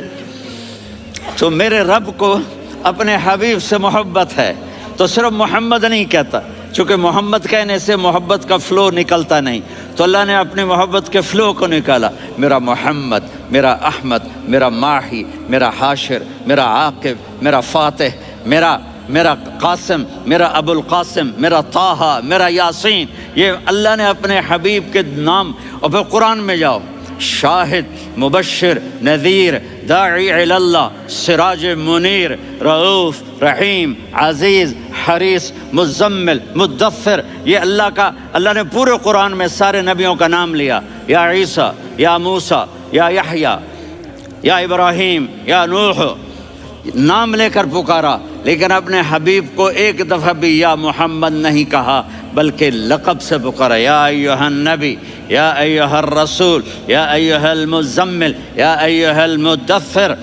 تو میرے رب کو اپنے حبیب سے محبت ہے تو صرف محمد نہیں کہتا، چونکہ محمد کہنے سے محبت کا فلو نکلتا نہیں، تو اللہ نے اپنی محبت کے فلو کو نکالا، میرا محمد، میرا احمد، میرا ماہی، میرا حاشر، میرا عاقب، میرا فاتح، میرا قاسم، میرا ابو القاسم، میرا طٰہٰ، میرا یاسین۔ یہ اللہ نے اپنے حبیب کے نام، اور پھر قرآن میں جاؤ، شاہد، مبشر، نذیر، داعی الی اللہ، سراج منیر، رؤوف، رحیم، عزیز، حریص، مزمل، مدثر، یہ اللہ نے پورے قرآن میں سارے نبیوں کا نام لیا، یا عیسیٰ، یا موسیٰ، یا یحییٰ، یا ابراہیم، یا نوح، نام لے کر پکارا، لیکن اپنے حبیب کو ایک دفعہ بھی یا محمد نہیں کہا، بلکہ لقب سے پکارا، یا ایھا النبی، یا ایھا الرسول، یا ایھا المزمل، یا ایھا المدثر۔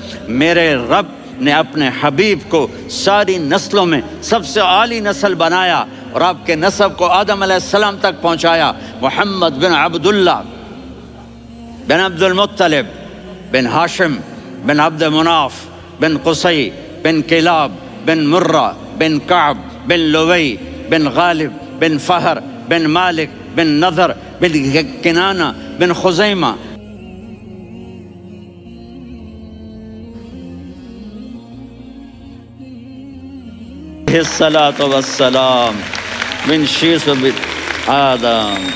میرے رب نے اپنے حبیب کو ساری نسلوں میں سب سے عالی نسل بنایا، اور آپ کے نسب کو آدم علیہ السلام تک پہنچایا۔ محمد بن عبداللہ بن عبد المطلب بن ہاشم بن عبد مناف بن قصی بن کلاب بن مرہ بن کعب بن لوی بن غالب بن فہر بن مالک بن نضر بن کنانہ بن خزیمہ۔ الصلاۃ والسلام من شیث آدم۔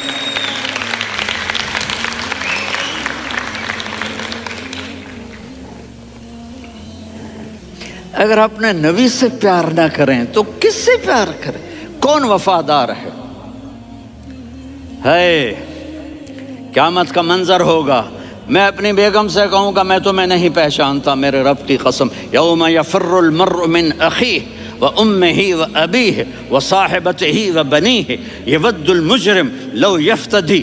اگر اپنے نبی سے پیار نہ کریں تو کس سے پیار کریں؟ کون وفادار ہے؟ قیامت کا منظر ہوگا، میں اپنی بیگم سے کہوں گا میں تمہیں نہیں پہچانتا، میرے رب کی قسم، یوم یفر المرء من اخیہ وامہ وابیہ وصاحبتہ وبنیہ یود المجرم لو یفتدی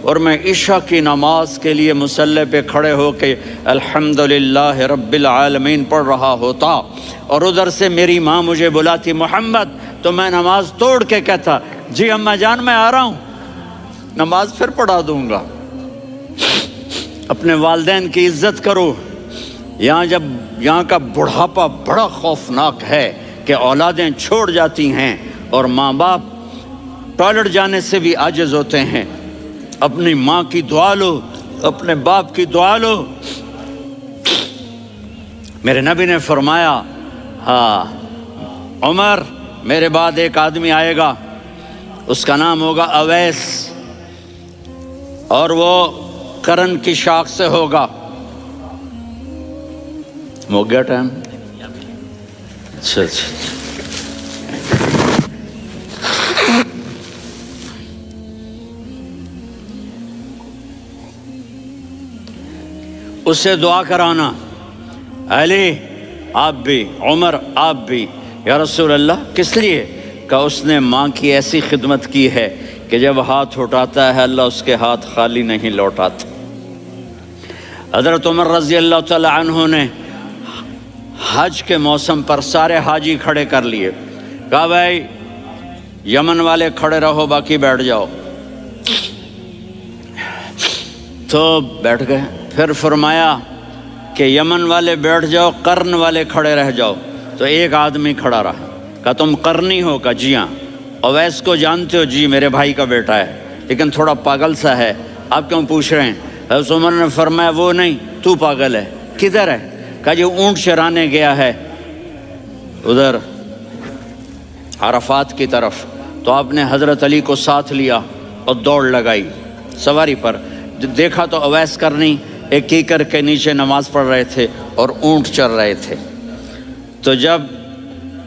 اور میں عشاء کی نماز کے لیے مصلی پہ کھڑے ہو کے الحمدللہ رب العالمین پڑھ رہا ہوتا، اور ادھر سے میری ماں مجھے بلاتی محمد، تو میں نماز توڑ کے کہتا جی اماں جان میں آ رہا ہوں، نماز پھر پڑھا دوں گا۔ اپنے والدین کی عزت کرو۔ یہاں کا بڑھاپا بڑا خوفناک ہے کہ اولادیں چھوڑ جاتی ہیں اور ماں باپ ٹوائلٹ جانے سے بھی عاجز ہوتے ہیں۔ اپنی ماں کی دعا لو، اپنے باپ کی دعا لو۔ میرے نبی نے فرمایا ہاں عمر میرے بعد ایک آدمی آئے گا، اس کا نام ہوگا اویس، اور وہ قرن کی شاخ سے ہوگا۔ ہو گیا ٹائم؟ اچھا اس سے دعا کرانا، علی آپ بھی، عمر آپ بھی۔ یا رسول اللہ کس لیے؟ کہ اس نے ماں کی ایسی خدمت کی ہے کہ جب ہاتھ اٹھاتا ہے اللہ اس کے ہاتھ خالی نہیں لوٹاتا۔ حضرت عمر رضی اللہ تعالی عنہ نے حج کے موسم پر سارے حاجی کھڑے کر لیے، کہا بھائی یمن والے کھڑے رہو باقی بیٹھ جاؤ، تو بیٹھ گئے۔ پھر فرمایا کہ یمن والے بیٹھ جاؤ، قرن والے کھڑے رہ جاؤ، تو ایک آدمی کھڑا رہا، کہا تم قرنی ہو؟ کہا جی ہاں۔ اویس کو جانتے ہو؟ جی میرے بھائی کا بیٹا ہے لیکن تھوڑا پاگل سا ہے، آپ کیوں پوچھ رہے ہیں؟ حضرت عمر نے فرمایا وہ نہیں تو پاگل ہے۔ کدھر ہے؟ کہا جی اونٹ چرانے گیا ہے ادھر عرفات کی طرف۔ تو آپ نے حضرت علی کو ساتھ لیا اور دوڑ لگائی سواری پر۔ دیکھا تو اویس کرنی ایک کیکر کے نیچے نماز پڑھ رہے تھے اور اونٹ چر رہے تھے۔ تو جب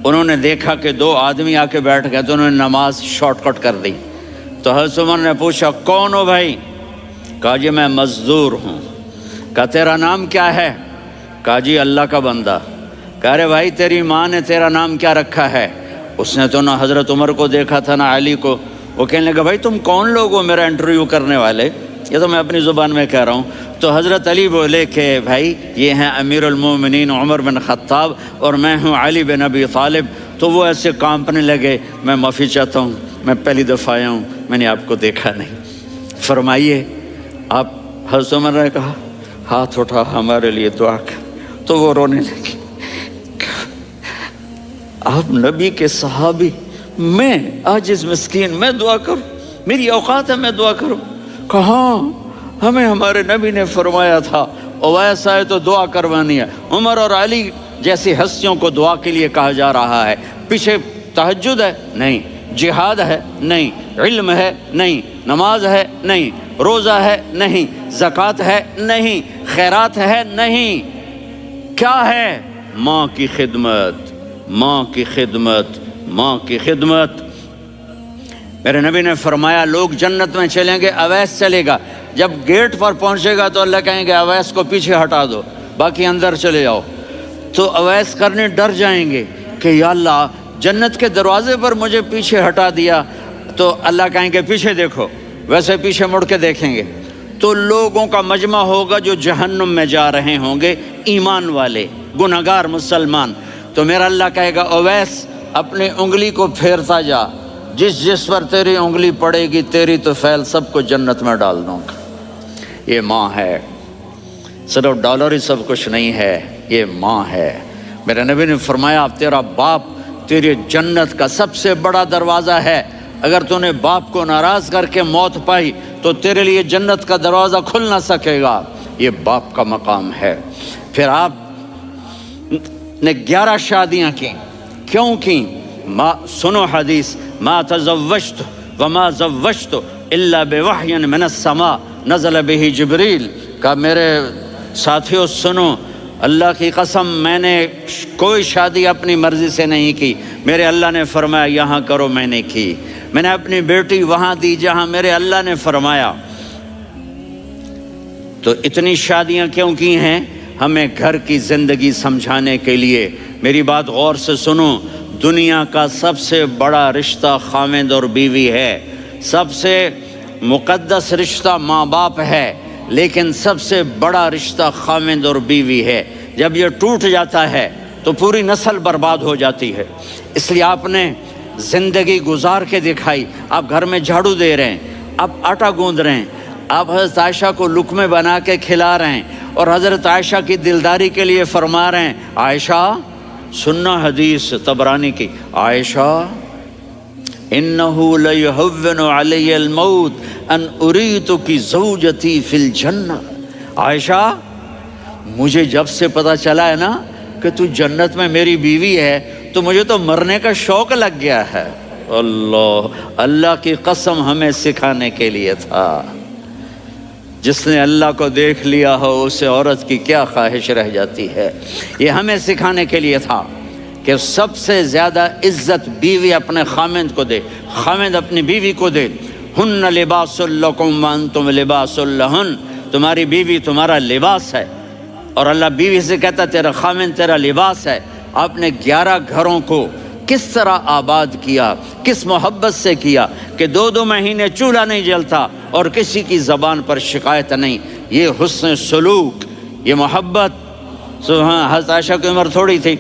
انہوں نے دیکھا کہ دو آدمی آ کے بیٹھ گئے تو انہوں نے نماز شارٹ کٹ کر دی۔ تو حضرت عمر نے پوچھا کون ہو بھائی؟ کہا جی میں مزدور ہوں۔ کہا تیرا نام کیا ہے؟ کہا جی اللہ کا بندہ۔ کہا ارے بھائی تیری ماں نے تیرا نام کیا رکھا ہے؟ اس نے تو نہ حضرت عمر کو دیکھا تھا نہ علی کو۔ وہ کہنے لگا بھائی تم کون لوگ ہو میرا انٹرویو کرنے والے؟ یہ تو میں اپنی زبان میں کہہ رہا ہوں۔ تو حضرت علی بولے کہ بھائی یہ ہیں امیر المومنین عمر بن خطاب اور میں ہوں علی بن ابی طالب۔ تو وہ ایسے کانپنے لگے، میں معافی چاہتا ہوں، میں پہلی دفعہ آیا ہوں، میں نے آپ کو دیکھا نہیں، فرمائیے آپ۔ حضرت عمر نے کہا ہاتھ اٹھا ہمارے لیے دعا کر۔ تو وہ رونے لگے، آپ نبی کے صحابی، میں عاجز مسکین میں دعا کروں؟ میری اوقات ہے میں دعا کروں؟ کہاں ہمیں ہمارے نبی نے فرمایا تھا اویس آئے تو دعا کروانی ہے۔ عمر اور علی جیسی ہستیوں کو دعا کے لیے کہا جا رہا ہے۔ پیچھے تہجد ہے؟ نہیں۔ جہاد ہے؟ نہیں۔ علم ہے؟ نہیں۔ نماز ہے؟ نہیں۔ روزہ ہے؟ نہیں۔ زکوٰۃ ہے؟ نہیں۔ خیرات ہے؟ نہیں۔ کیا ہے؟ ماں کی خدمت، ماں کی خدمت، ماں کی خدمت۔ میرے نبی نے فرمایا لوگ جنت میں چلیں گے، اویس چلے گا، جب گیٹ پر پہنچے گا تو اللہ کہیں گے اویس کو پیچھے ہٹا دو، باقی اندر چلے جاؤ۔ تو اویس کرنے ڈر جائیں گے کہ یا اللہ جنت کے دروازے پر مجھے پیچھے ہٹا دیا، تو اللہ کہیں گے پیچھے دیکھو، ویسے پیچھے مڑ کے دیکھیں گے تو لوگوں کا مجمع ہوگا جو جہنم میں جا رہے ہوں گے، ایمان والے، گنہگار مسلمان۔ تو میرا اللہ کہے گا اویس اپنی انگلی کو پھیرتا جا، جس پر تیری انگلی پڑے گی تیری تو فعل سب کو جنت میں ڈال دوں گا۔ یہ ماں ہے، صرف ڈالر ہی سب کچھ نہیں ہے، یہ ماں ہے۔ میرے نبی نے فرمایا اب تیرا باپ تیری جنت کا سب سے بڑا دروازہ ہے، اگر تو نے باپ کو ناراض کر کے موت پائی تو تیرے لیے جنت کا دروازہ کھل نہ سکے گا، یہ باپ کا مقام ہے۔ پھر آپ نے 11 شادیاں کی، کیوں کی؟ سنو حدیث، ما تزوجت وما زوجت الا بوحی من السماء نزل به جبریل۔ کہا میرے ساتھیوں سنو، اللہ کی قسم میں نے کوئی شادی اپنی مرضی سے نہیں کی، میرے اللہ نے فرمایا یہاں کرو، میں نے کی۔ میں نے اپنی بیٹی وہاں دی جہاں میرے اللہ نے فرمایا۔ تو اتنی شادیاں کیوں کی ہیں؟ ہمیں گھر کی زندگی سمجھانے کے لیے۔ میری بات غور سے سنو، دنیا کا سب سے بڑا رشتہ خاوند اور بیوی ہے، سب سے مقدس رشتہ ماں باپ ہے، لیکن سب سے بڑا رشتہ خاوند اور بیوی ہے۔ جب یہ ٹوٹ جاتا ہے تو پوری نسل برباد ہو جاتی ہے۔ اس لیے آپ نے زندگی گزار کے دکھائی۔ آپ گھر میں جھاڑو دے رہے ہیں، آپ آٹا گوندھ رہے ہیں، آپ حضرت عائشہ کو لقمے بنا کے کھلا رہے ہیں، اور حضرت عائشہ کی دلداری کے لیے فرما رہے ہیں، عائشہ سننا حدیث طبرانی کی، عائشہ انہو لیہون علی الموت ان اریتک زوجتی فی الجنہ۔ عائشہ مجھے جب سے پتا چلا ہے نا کہ تو جنت میں میری بیوی ہے تو مجھے تو مرنے کا شوق لگ گیا ہے۔ اللہ کی قسم ہمیں سکھانے کے لیے تھا۔ جس نے اللہ کو دیکھ لیا ہو اسے عورت کی کیا خواہش رہ جاتی ہے۔ یہ ہمیں سکھانے کے لیے تھا کہ سب سے زیادہ عزت بیوی اپنے خاوند کو دے، خاوند اپنی بیوی کو دے۔ ہن لباس لکم وانتم لباس لہن، تمہاری بیوی تمہارا لباس ہے، اور اللہ بیوی سے کہتا تیرا خاوند تیرا لباس ہے۔ آپ نے 11 گھروں کو کس طرح آباد کیا، کس محبت سے کیا کہ 2 مہینے چولہا نہیں جلتا اور کسی کی زبان پر شکایت نہیں۔ یہ حسن سلوک، یہ محبت۔ سبحان، حضرت عائشہ کی عمر تھوڑی تھی،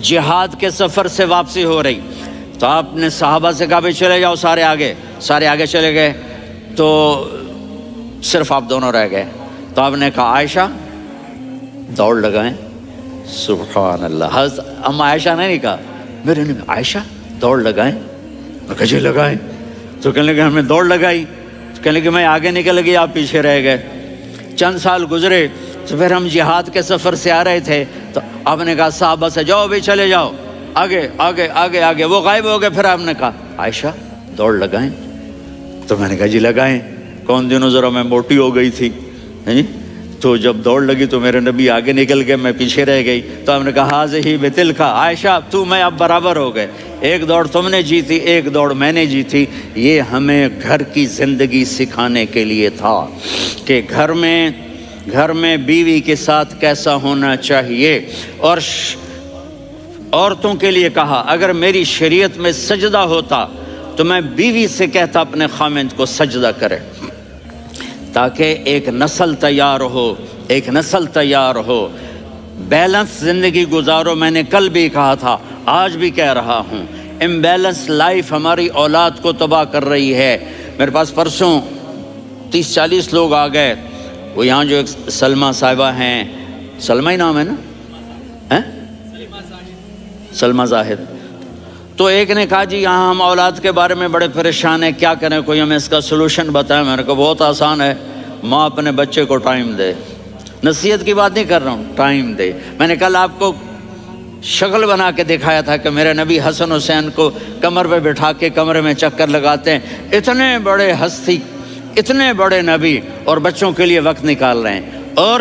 جہاد کے سفر سے واپسی ہو رہی، تو آپ نے صحابہ سے کہا بھی چلے جاؤ سارے آگے چلے گئے، تو صرف آپ دونوں رہ گئے۔ تو آپ نے کہا عائشہ دوڑ لگائیں۔ سبحان اللہ، حضرت اما عائشہ نے نہیں کہا، میرے نے عائشہ دوڑ لگائیں، میں کہا جی لگائیں۔ تو کہنے لگے ہمیں دوڑ لگائی، تو کہنے لگے میں آگے نکل گئی آپ پیچھے رہ گئے۔ چند سال گزرے تو پھر ہم جہاد کے سفر سے آ رہے تھے، تو آپ نے کہا صحابہ سے جاؤ بھی چلے جاؤ آگے، وہ غائب ہو گئے۔ پھر آپ نے کہا عائشہ دوڑ لگائیں، تو میں نے کہا جی لگائیں۔ کون دنوں ذرا میں موٹی ہو گئی تھی، تو جب دوڑ لگی تو میرے نبی آگے نکل گئے، میں پیچھے رہ گئی۔ تو ہم نے کہا ہاذہ بتلک، عائشہ تو میں اب برابر ہو گئے، ایک دوڑ تم نے جیتی، ایک دوڑ میں نے جیتی۔ یہ ہمیں گھر کی زندگی سکھانے کے لیے تھا کہ گھر میں بیوی کے ساتھ کیسا ہونا چاہیے۔ اور عورتوں کے لیے کہا اگر میری شریعت میں سجدہ ہوتا تو میں بیوی سے کہتا اپنے خاوند کو سجدہ کرے، تاکہ ایک نسل تیار ہو، بیلنس زندگی گزارو۔ میں نے کل بھی کہا تھا، آج بھی کہہ رہا ہوں، امبیلنس لائف ہماری اولاد کو تباہ کر رہی ہے۔ میرے پاس پرسوں 30-40 لوگ آ گئے، وہ یہاں جو ایک سلمہ صاحبہ ہیں، سلمہ ہی نام ہے نا، سلمہ زاہد، تو ایک نے کہا جی یہاں ہم اولاد کے بارے میں بڑے پریشان ہیں، کیا کریں، کوئی ہمیں اس کا سلوشن بتائیں۔ میں نے کہا بہت آسان ہے، ماں اپنے بچے کو ٹائم دے، نصیحت کی بات نہیں کر رہا ہوں، ٹائم دے۔ میں نے کل آپ کو شکل بنا کے دکھایا تھا کہ میرے نبی حسن حسین کو کمر پہ بٹھا کے کمرے میں چکر لگاتے ہیں، اتنے بڑے ہستی، اتنے بڑے نبی، اور بچوں کے لیے وقت نکال رہے ہیں اور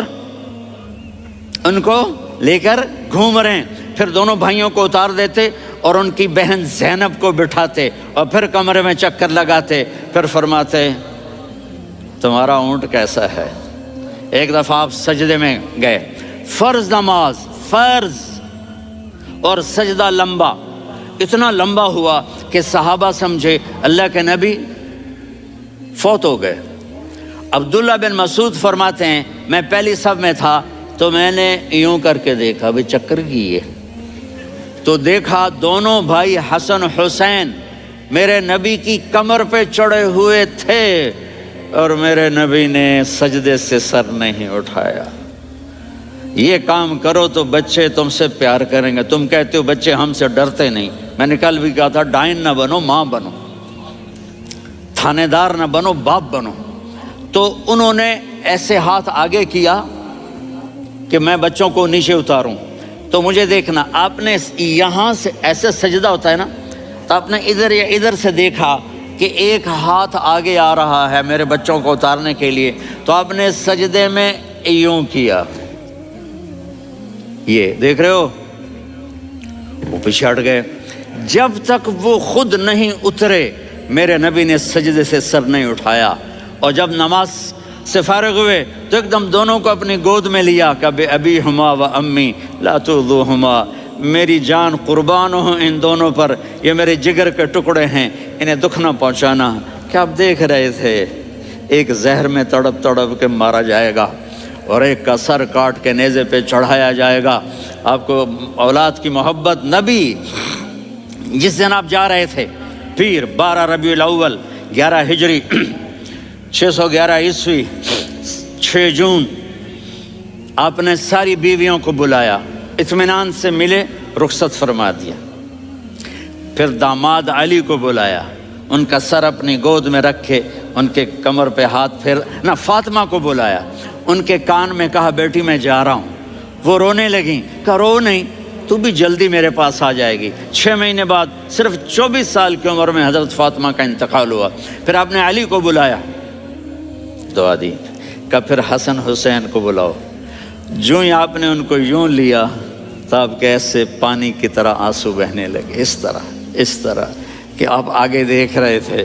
ان کو لے کر گھوم رہے ہیں۔ پھر دونوں بھائیوں کو اتار دیتے اور ان کی بہن زینب کو بٹھاتے اور پھر کمرے میں چکر لگاتے، پھر فرماتے تمہارا اونٹ کیسا ہے۔ ایک دفعہ آپ سجدے میں گئے، فرض نماز، فرض، اور سجدہ لمبا، اتنا لمبا ہوا کہ صحابہ سمجھے اللہ کے نبی فوت ہو گئے۔ عبداللہ بن مسعود فرماتے ہیں میں پہلی صف میں تھا تو میں نے یوں کر کے دیکھا بھی چکر کیے، تو دیکھا دونوں بھائی حسن حسین میرے نبی کی کمر پہ چڑھے ہوئے تھے اور میرے نبی نے سجدے سے سر نہیں اٹھایا۔ یہ کام کرو تو بچے تم سے پیار کریں گے۔ تم کہتے ہو بچے ہم سے ڈرتے نہیں، میں نے کل بھی کہا تھا ڈائن نہ بنو، ماں بنو، تھانے دار نہ بنو، باپ بنو۔ تو انہوں نے ایسے ہاتھ آگے کیا کہ میں بچوں کو نیچے اتاروں، تو مجھے دیکھنا، آپ نے یہاں سے ایسے سجدہ ہوتا ہے نا، تو آپ نے ادھر یا ادھر سے دیکھا کہ ایک ہاتھ آگے آ رہا ہے میرے بچوں کو اتارنے کے لیے، تو آپ نے سجدے میں یوں کیا، یہ دیکھ رہے ہو، وہ پیچھے ہٹ گئے۔ جب تک وہ خود نہیں اترے میرے نبی نے سجدے سے سر نہیں اٹھایا، اور جب نماز سے فارغ ہوئے تو ایک دم دونوں کو اپنی گود میں لیا کہ ابی ہما و امی لا تؤذوہما، میری جان قربان ہو ان دونوں پر، یہ میرے جگر کے ٹکڑے ہیں، انہیں دکھ نہ پہنچانا۔ کیا آپ دیکھ رہے تھے؟ ایک زہر میں تڑپ تڑپ کے مارا جائے گا اور ایک کا سر کاٹ کے نیزے پہ چڑھایا جائے گا۔ آپ کو اولاد کی محبت، نبی جس دن آپ جا رہے تھے، پیر 12 ربیع الاول 11 ہجری 611 عیسوی 6 جون، آپ نے ساری بیویوں کو بلایا، اطمینان سے ملے، رخصت فرما دیا۔ پھر داماد علی کو بلایا، ان کا سر اپنی گود میں رکھے، ان کے کمر پہ ہاتھ پھیر نہ، فاطمہ کو بلایا، ان کے کان میں کہا بیٹی میں جا رہا ہوں۔ وہ رونے لگیں، کہا رو نہیں، تو بھی جلدی میرے پاس آ جائے گی۔ 6 مہینے بعد صرف 24 سال کی عمر میں حضرت فاطمہ کا انتقال ہوا۔ پھر آپ نے علی کو بلایا، دعا دی، کہا پھر حسن حسین کو بلاؤ۔ جو ہی آپ نے ان کو یوں لیا تو آپ کے ایسے پانی کی طرح آنسو بہنے لگے، اس طرح کہ آپ آگے دیکھ رہے تھے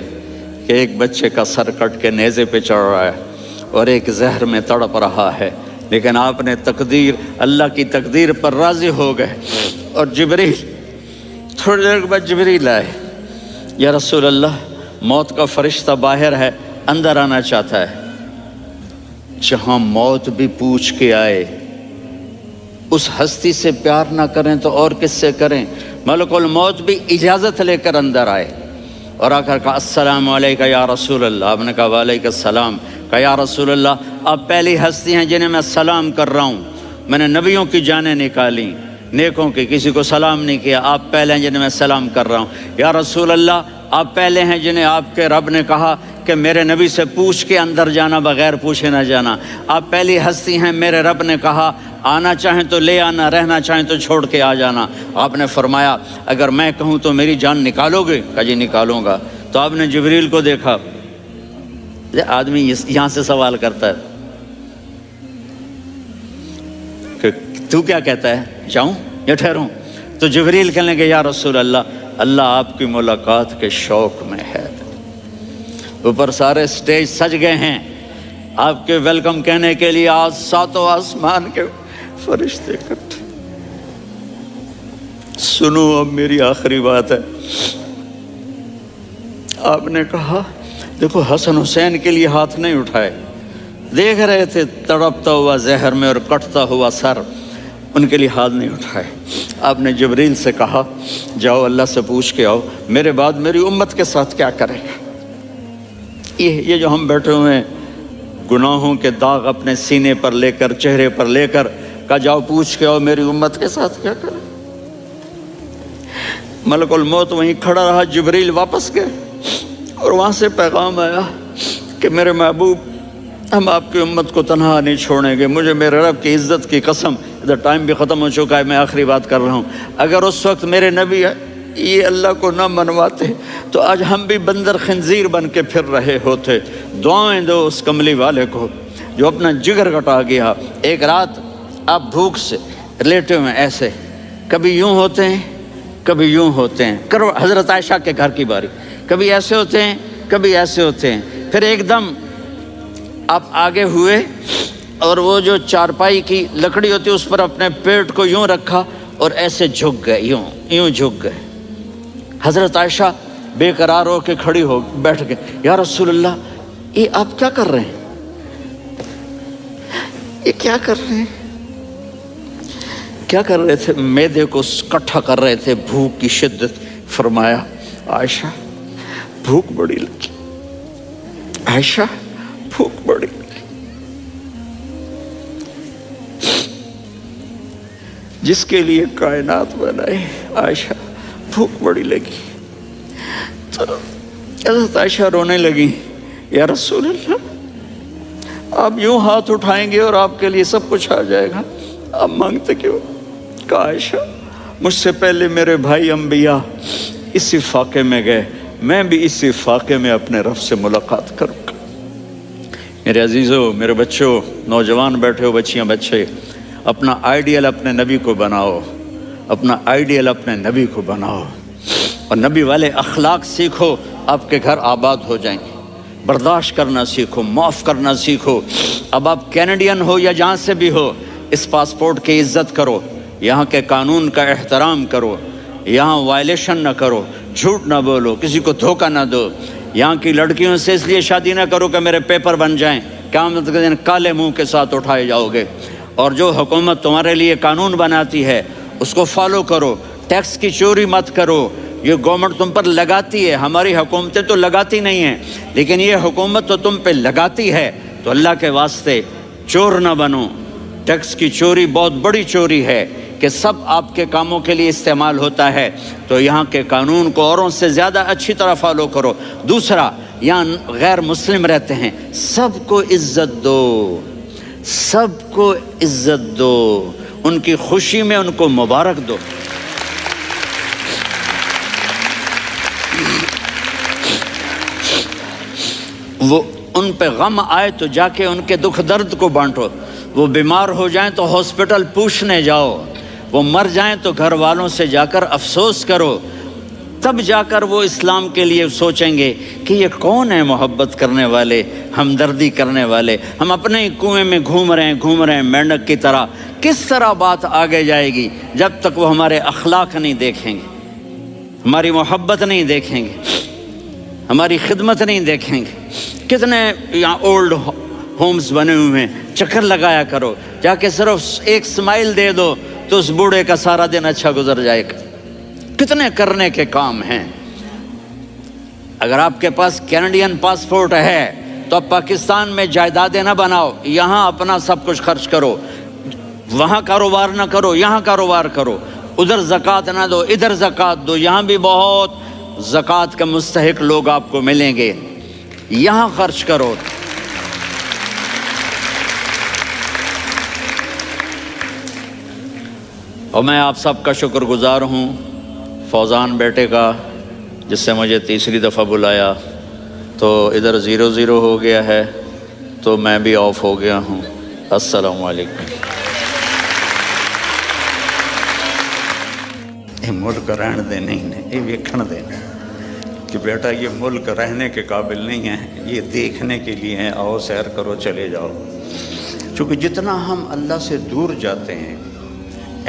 کہ ایک بچے کا سر کٹ کے نیزے پہ چڑھ رہا ہے اور ایک زہر میں تڑپ رہا ہے، لیکن آپ نے تقدیر، اللہ کی تقدیر پر راضی ہو گئے۔ اور جبریل، تھوڑی دیر کے بعد جبریل آئے، یا رسول اللہ موت کا فرشتہ باہر ہے، اندر آنا چاہتا ہے۔ جہاں موت بھی پوچھ کے آئے، اس ہستی سے پیار نہ کریں تو اور کس سے کریں؟ ملک الموت بھی اجازت لے کر اندر آئے اور آ کر کہا السلام علیکہ یا رسول اللہ۔ آپ نے کہا وعلیکم السلام۔ کہا یا رسول اللہ آپ پہلی ہستی ہیں جنہیں میں سلام کر رہا ہوں، میں نے نبیوں کی جانیں نکالی، نیکوں کی، کسی کو سلام نہیں کیا، آپ پہلے ہیں جنہیں میں سلام کر رہا ہوں۔ یا رسول اللہ آپ پہلے ہیں جنہیں آپ کے رب نے کہا کہ میرے نبی سے پوچھ کے اندر جانا، بغیر پوچھے نہ جانا۔ آپ پہلی ہستی ہیں، میرے رب نے کہا آنا چاہیں تو لے آنا، رہنا چاہیں تو چھوڑ کے آ جانا۔ آپ نے فرمایا اگر میں کہوں تو میری جان نکالو گے؟ کہا جی نکالوں گا۔ تو آپ نے جبریل کو دیکھا، آدمی یہاں سے سوال کرتا ہے کہ تو کیا کہتا ہے، جاؤں یا ٹھہروں؟ تو جبریل کہنے لگے یا رسول اللہ، اللہ آپ کی ملاقات کے شوق میں ہے۔ اوپر سارے سٹیج سج گئے ہیں آپ کے ویلکم کہنے کے لیے، آج 7 آسمان کے فرشتے اکٹھے۔ سنو اب میری آخری بات ہے۔ آپ نے کہا دیکھو حسن حسین کے لیے ہاتھ نہیں اٹھائے، دیکھ رہے تھے تڑپتا ہوا زہر میں اور کٹتا ہوا سر، ان کے لیے ہاتھ نہیں اٹھائے۔ آپ نے جبریل سے کہا جاؤ اللہ سے پوچھ کے آؤ میرے بعد میری امت کے ساتھ کیا کرے گا۔ یہ جو ہم بیٹھے ہوئے ہیں گناہوں کے داغ اپنے سینے پر لے کر، چہرے پر لے کر، کہا جاؤ پوچھ کے آؤ میری امت کے ساتھ کیا کرے۔ ملک الموت وہیں کھڑا رہا، جبریل واپس گئے اور وہاں سے پیغام آیا کہ میرے محبوب ہم آپ کی امت کو تنہا نہیں چھوڑیں گے، مجھے میرے رب کی عزت کی قسم، ادھر ٹائم بھی ختم ہو چکا ہے، میں آخری بات کر رہا ہوں، اگر اس وقت میرے نبی یہ اللہ کو نہ منواتے تو آج ہم بھی بندر خنزیر بن کے پھر رہے ہوتے۔ دعائیں دو اس کملی والے کو جو اپنا جگر کٹا گیا۔ ایک رات آپ بھوک سے لیٹے ہوئے ایسے، کبھی یوں ہوتے ہیں کبھی یوں ہوتے ہیں، کرو حضرت عائشہ کے گھر کی باری، کبھی ایسے ہوتے ہیں کبھی ایسے ہوتے ہیں، پھر ایک دم آپ آگے ہوئے اور وہ جو چارپائی کی لکڑی ہوتی ہے اس پر اپنے پیٹ کو یوں رکھا اور ایسے جھک گئے، یوں جھک گئے۔ حضرت عائشہ بے قرار ہو کے کھڑی ہو بیٹھ گئے، یا رسول اللہ یہ آپ کیا کر رہے ہیں، یہ کیا کر رہے ہیں؟ کیا کر رہے تھے؟ معدے کو کٹھا کر رہے تھے، بھوک کی شدت۔ فرمایا عائشہ بھوک بڑی لگی، عائشہ بھوک بڑی لگی، جس کے لیے کائنات بنائے عائشہ بھوک بڑی لگی۔ تو حضرت عائشہ رونے لگی، یا رسول اللہ آپ یوں ہاتھ اٹھائیں گے اور آپ کے لیے سب کچھ آ جائے گا، آپ مانگتے کیوں؟ کہا عائشہ مجھ سے پہلے میرے بھائی انبیاء اسی فاقے میں گئے، میں بھی اسی فاقے میں اپنے رب سے ملاقات کروں گا۔ میرے عزیزوں، میرے بچوں، نوجوان بیٹھے ہو، بچیاں بچے، اپنا آئیڈیل اپنے نبی کو بناؤ، اپنا آئیڈیل اپنے نبی کو بناؤ اور نبی والے اخلاق سیکھو، آپ کے گھر آباد ہو جائیں گے۔ برداشت کرنا سیکھو، معاف کرنا سیکھو۔ اب آپ کینیڈین ہو یا جہاں سے بھی ہو، اس پاسپورٹ کی عزت کرو، یہاں کے قانون کا احترام کرو، یہاں وائلیشن نہ کرو، جھوٹ نہ بولو، کسی کو دھوکہ نہ دو، یہاں کی لڑکیوں سے اس لیے شادی نہ کرو کہ میرے پیپر بن جائیں، قیامت کے دن کالے منہ کے ساتھ اٹھائے جاؤ گے۔ اور جو حکومت تمہارے لیے قانون بناتی ہے اس کو فالو کرو، ٹیکس کی چوری مت کرو، یہ گورنمنٹ تم پر لگاتی ہے، ہماری حکومتیں تو لگاتی نہیں ہیں لیکن یہ حکومت تو تم پہ لگاتی ہے، تو اللہ کے واسطے چور نہ بنو۔ ٹیکس کی چوری بہت بڑی چوری ہے کہ سب آپ کے کاموں کے لیے استعمال ہوتا ہے، تو یہاں کے قانون کو اوروں سے زیادہ اچھی طرح فالو کرو۔ دوسرا، یہاں غیر مسلم رہتے ہیں، سب کو عزت دو، سب کو عزت دو، ان کی خوشی میں ان کو مبارک دو۔ وہ ان پہ غم آئے تو جا کے ان کے دکھ درد کو بانٹو، وہ بیمار ہو جائیں تو ہاسپٹل پوچھنے جاؤ، وہ مر جائیں تو گھر والوں سے جا کر افسوس کرو، تب جا کر وہ اسلام کے لیے سوچیں گے کہ یہ کون ہے محبت کرنے والے، ہمدردی کرنے والے۔ ہم اپنے ہی کنویں میں گھوم رہے ہیں مینڈک کی طرح۔ کس طرح بات آگے جائے گی جب تک وہ ہمارے اخلاق نہیں دیکھیں گے، ہماری محبت نہیں دیکھیں گے، ہماری خدمت نہیں دیکھیں گے۔ کتنے یہاں اولڈ ہومز بنے ہوئے ہیں، چکر لگایا کرو، جا کے صرف ایک سمائل دے دو تو اس بوڑھے کا سارا دن اچھا گزر جائے گا۔ کتنے کرنے کے کام ہیں۔ اگر آپ کے پاس کینیڈین پاسپورٹ ہے تو آپ پاکستان میں جائیدادیں نہ بناؤ، یہاں اپنا سب کچھ خرچ کرو، وہاں کاروبار نہ کرو، یہاں کاروبار کرو، ادھر زکوٰۃ نہ دو، ادھر زکوٰۃ دو، یہاں بھی بہت زکوٰۃ کے مستحق لوگ آپ کو ملیں گے، یہاں خرچ کرو۔ اور میں آپ سب کا شکر گزار ہوں، فوزان بیٹے کا جس سے مجھے تیسری دفعہ بلایا، تو ادھر 0-0 ہو گیا ہے تو میں بھی آف ہو گیا ہوں۔ السلام علیکم۔ یہ ملک رہن دے نہیں نے، یہ ویکھن دے کہ بیٹا یہ ملک رہنے کے قابل نہیں ہے، یہ دیکھنے کے لیے ہیں، آؤ سیر کرو چلے جاؤ۔ چونکہ جتنا ہم اللہ سے دور جاتے ہیں،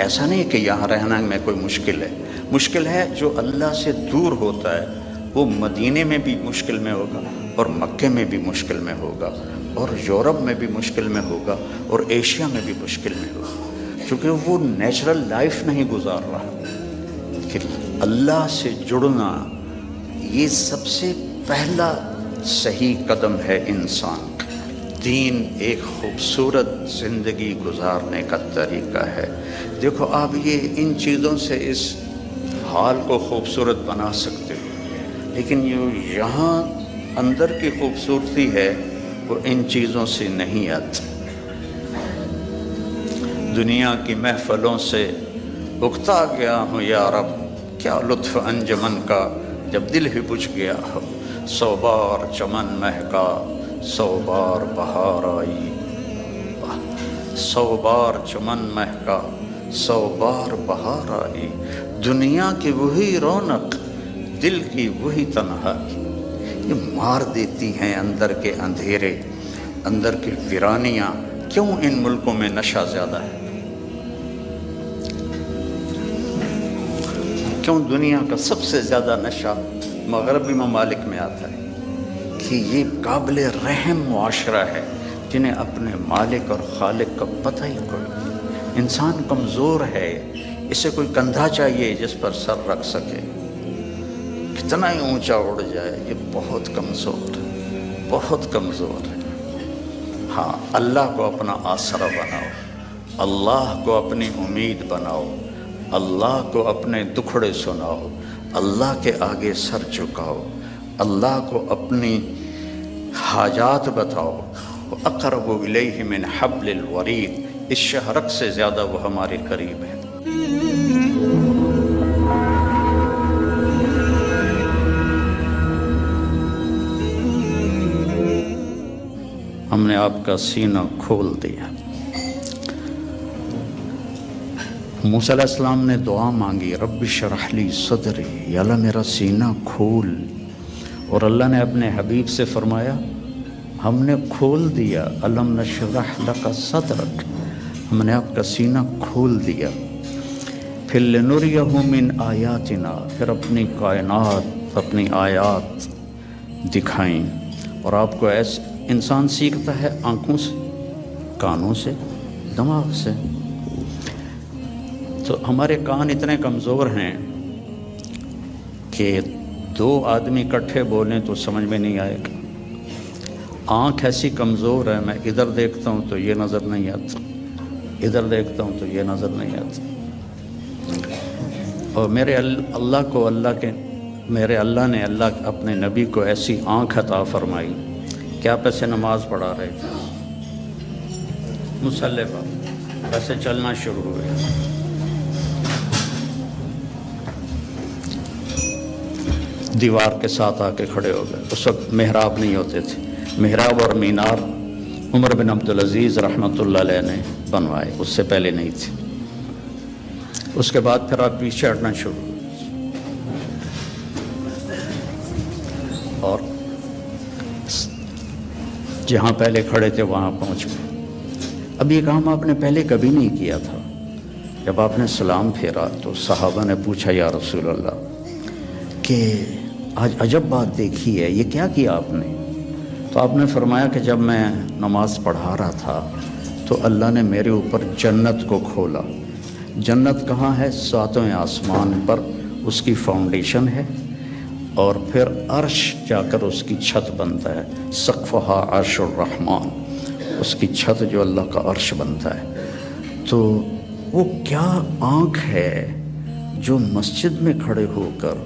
ایسا نہیں کہ یہاں رہنا میں کوئی مشکل ہے، مشکل ہے جو اللہ سے دور ہوتا ہے وہ مدینے میں بھی مشکل میں ہوگا، اور مکے میں بھی مشکل میں ہوگا، اور یورپ میں بھی مشکل میں ہوگا، اور ایشیا میں بھی مشکل میں ہوگا، کیونکہ وہ نیچرل لائف نہیں گزار رہا۔ کہ اللہ سے جڑنا یہ سب سے پہلا صحیح قدم ہے انسان کا۔ دین ایک خوبصورت زندگی گزارنے کا طریقہ ہے۔ دیکھو آپ یہ ان چیزوں سے اس حال کو خوبصورت بنا سکتے ہو، لیکن یہ یہاں اندر کی خوبصورتی ہے وہ ان چیزوں سے نہیں آتی۔ دنیا کی محفلوں سے اکتا گیا ہوں یا رب، کیا لطف انجمن کا جب دل ہی بجھ گیا ہو۔ 100 بار چمن مہکا، 100 بار بہار آئی، 100 بار چمن مہکا، 100 بار بہار آئی۔ دنیا کی وہی رونق، دل کی وہی تنہائی، یہ مار دیتی ہیں اندر کے اندھیرے، اندر کی ویرانیاں۔ کیوں ان ملکوں میں نشہ زیادہ ہے؟ کیوں دنیا کا سب سے زیادہ نشہ مغربی ممالک میں آتا ہے؟ کہ یہ قابل رحم معاشرہ ہے جنہیں اپنے مالک اور خالق کا پتہ ہی کوئی نہیں۔ انسان کمزور ہے، اسے کوئی کندھا چاہیے جس پر سر رکھ سکے، کتنا ہی اونچا اڑ جائے، یہ بہت کمزور ہے، بہت کمزور ہے۔ ہاں، اللہ کو اپنا آسرا بناؤ، اللہ کو اپنی امید بناؤ، اللہ کو اپنے دکھڑے سناؤ، اللہ کے آگے سر جھکاؤ، اللہ کو اپنی حاجات بتاؤ۔ وَأَقْرَبُ إِلَيْهِ مِنْ حَبْلِ الْوَرِيدِ، اس شہرک سے زیادہ وہ ہمارے قریب ہے۔ ہم نے آپ کا سینہ کھول دیا۔ موسیٰ علیہ السلام نے دعا مانگی، رب اشرح لی صدری، یا اللہ میرا سینہ کھول، اور اللہ نے اپنے حبیب سے فرمایا ہم نے کھول دیا، الم نشرح لک صدرک، ہم نے آپ کا سینہ کھول دیا۔ پھر لنریہ من آیاتنا، پھر اپنی کائنات، اپنی آیات دکھائیں. اور آپ کو ایسے انسان سیکھتا ہے آنکھوں سے، کانوں سے، دماغ سے. تو ہمارے کان اتنے کمزور ہیں کہ 2 آدمی اکٹھے بولیں تو سمجھ میں نہیں آئے گا. آنکھ ایسی کمزور ہے، میں ادھر دیکھتا ہوں تو یہ نظر نہیں آتا، ادھر دیکھتا ہوں تو یہ نظر نہیں آتا. اور میرے اللہ نے اپنے نبی کو ایسی آنکھ عطا فرمائی کہ آپ ایسے نماز پڑھا رہے تھے مصلی پر، ایسے چلنا شروع ہوئے، دیوار کے ساتھ آ کے کھڑے ہو گئے. اس وقت محراب نہیں ہوتے تھے. محراب اور مینار عمر بن عبدالعزیز رحمۃ اللہ علیہ نے بنوائے، اس سے پہلے نہیں تھے. اس کے بعد پھر آپ پیچھے ہٹنا شروع ہوئے اور جہاں پہلے کھڑے تھے وہاں پہنچ گئے. اب یہ کام آپ نے پہلے کبھی نہیں کیا تھا. جب آپ نے سلام پھیرا تو صحابہ نے پوچھا یا رسول اللہ کہ آج عجب بات دیکھی ہے، یہ کیا کیا آپ نے؟ تو آپ نے فرمایا کہ جب میں نماز پڑھا رہا تھا تو اللہ نے میرے اوپر جنت کو کھولا. جنت کہاں ہے؟ 7ویں آسمان پر اس کی فاؤنڈیشن ہے، اور پھر عرش جا کر اس کی چھت بنتا ہے. سقفہا عرش الرحمن، اس کی چھت جو اللہ کا عرش بنتا ہے. تو وہ کیا آنکھ ہے جو مسجد میں کھڑے ہو کر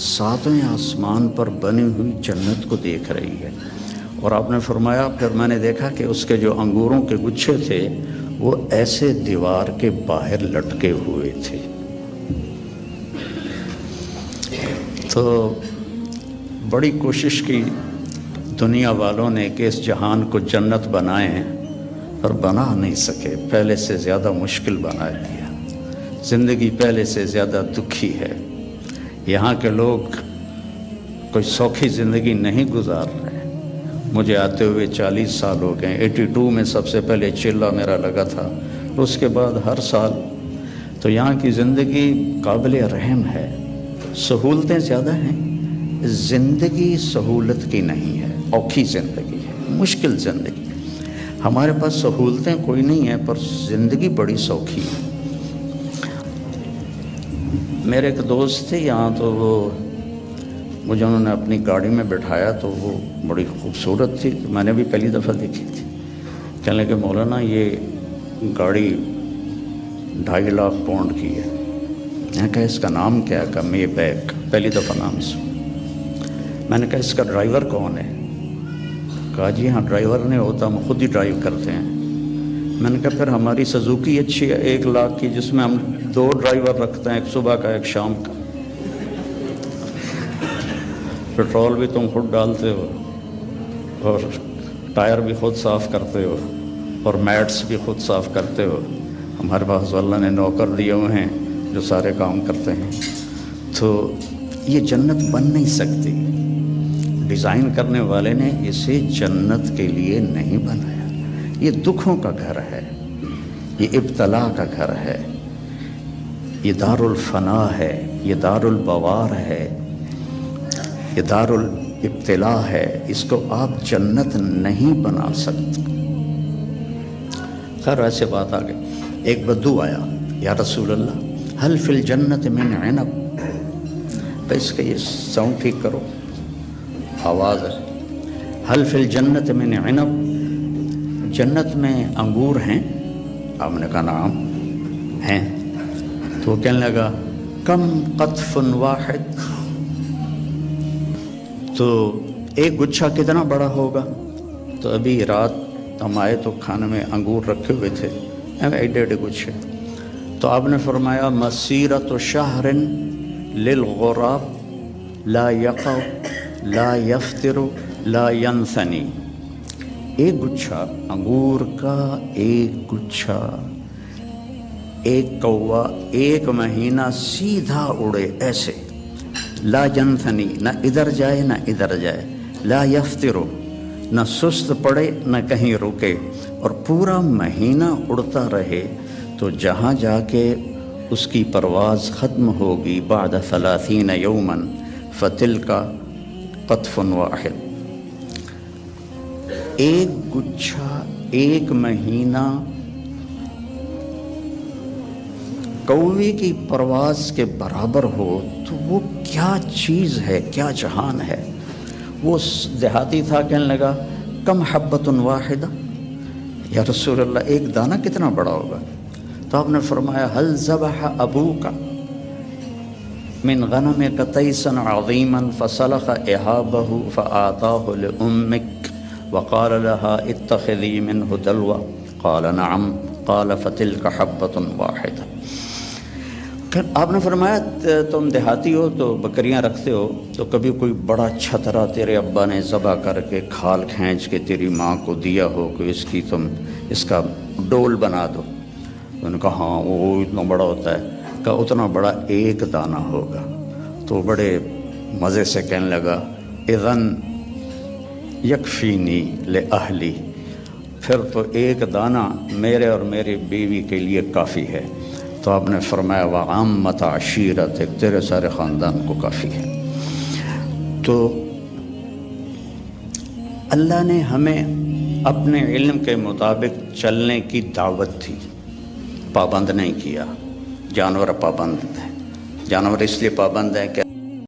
7ویں آسمان پر بنی ہوئی جنت کو دیکھ رہی ہے. اور آپ نے فرمایا پھر میں نے دیکھا کہ اس کے جو انگوروں کے گچھے تھے وہ ایسے دیوار کے باہر لٹکے ہوئے تھے. تو بڑی کوشش کی دنیا والوں نے کہ اس جہان کو جنت بنائیں، پر بنا نہیں سکے. پہلے سے زیادہ مشکل بنا دیا. زندگی پہلے سے زیادہ دکھی ہے. یہاں کے لوگ کوئی سوکھی زندگی نہیں گزار رہے. مجھے آتے ہوئے 40 سال ہو گئے. 82 میں سب سے پہلے چلہ میرا لگا تھا، اس کے بعد ہر سال. تو یہاں کی زندگی قابل رحم ہے. سہولتیں زیادہ ہیں، زندگی سہولت کی نہیں ہے، اوکھی زندگی ہے، مشکل زندگی. ہمارے پاس سہولتیں کوئی نہیں ہیں پر زندگی بڑی سوکھی ہے. میرے ایک دوست تھے یہاں، تو وہ مجھے انہوں نے اپنی گاڑی میں بٹھایا تو وہ بڑی خوبصورت تھی. میں نے بھی پہلی دفعہ دیکھی تھی. کہنے لگے مولانا یہ گاڑی 2.5 لاکھ پاؤنڈ کی ہے. میں کہا اس کا نام کیا ہے؟ کہا مے بیک. پہلی دفعہ نام سنا. میں نے کہا اس کا ڈرائیور کون ہے؟ کہا جی ہاں ڈرائیور نہیں ہوتا، ہم خود ہی ڈرائیو کرتے ہیں. میں نے کہا پھر ہماری سزوکی اچھی ہے 1 لاکھ کی، جس میں ہم 2 ڈرائیور رکھتے ہیں، ایک صبح کا ایک شام کا. پیٹرول بھی تم خود ڈالتے ہو اور ٹائر بھی خود صاف کرتے ہو اور میٹس بھی خود صاف کرتے ہو. ہمارے پاس اللہ نے نوکر دیے ہوئے ہیں جو سارے کام کرتے ہیں. تو یہ جنت بن نہیں سکتی. ڈیزائن کرنے والے نے اسے جنت کے لیے نہیں بنایا. یہ دکھوں کا گھر ہے، یہ ابتلا کا گھر ہے، یہ دار الفنا ہے، یہ دار البوار ہے، یہ دار الابتلا ہے. اس کو آپ جنت نہیں بنا سکتے. خیر ایسے بات آ گئی. ایک بدو آیا، یا رسول اللہ حل فی الجنت من عنب. اس کا یہ ساؤنڈ ٹھیک کرو، آواز ہے. حل فی الجنت من عنب، جنت میں انگور ہیں؟ آپ نے کہا نعم ہیں. تو وہ کہنے لگا کم قطف واحد، تو ایک گچھا کتنا بڑا ہوگا؟ تو ابھی رات ہم آئے تو کھانے میں انگور رکھے ہوئے تھے، ایڈے ایڈے گچھے. تو آپ نے فرمایا مسیرۃ شہر للغراب لا یقع لا یفتر لا ینثنی. ایک گچھا انگور کا، ایک گچھا، ایک کوا 1 مہینہ سیدھا اڑے ایسے، لا ینثنی، نہ ادھر جائے نہ ادھر جائے، لا یفتر، نہ سست پڑے نہ کہیں رکے، اور پورا مہینہ اڑتا رہے. تو جہاں جا کے اس کی پرواز ختم ہوگی بعد 30 یوما فتلک قطف واحد، ایک گچھا ایک مہینہ کوے کی پرواز کے برابر ہو تو وہ کیا چیز ہے، کیا جہان ہے۔ وہ دیہاتی تھا، کہنے لگا کم حبۃ واحدہ، یا رسول اللہ ایک دانہ کتنا بڑا ہوگا؟ تو آپ نے فرمایا حل ذبح ابوک من غنمک تیسا عظیما فسلخ اہابہ فآتاہ لأمک وقال لها اتخذی منہ دلوا قال نعم قال فتلک حبۃ واحدہ۔ پھر آپ نے فرمایا تم دیہاتی ہو تو بکریاں رکھتے ہو، تو کبھی کوئی بڑا چھترا تیرے ابا نے ذبح کر کے کھال کھینچ کے تیری ماں کو دیا ہو کہ اس کا ڈول بنا دو؟ تو نے کہا ہاں وہ اتنا بڑا ہوتا ہے، کہا اتنا بڑا ایک دانہ ہوگا۔ تو بڑے مزے سے کہنے لگا اذن یکفینی لأہلی، پھر تو ایک دانہ میرے اور میری بیوی کے لیے کافی ہے۔ تو آپ نے فرمایا وعامت عشیرتک، تیرے سارے خاندان کو کافی ہے۔ تو اللہ نے ہمیں اپنے علم کے مطابق چلنے کی دعوت دی، پابند نہیں کیا۔ جانور پابند ہے، جانور اس لیے پابند ہے کہ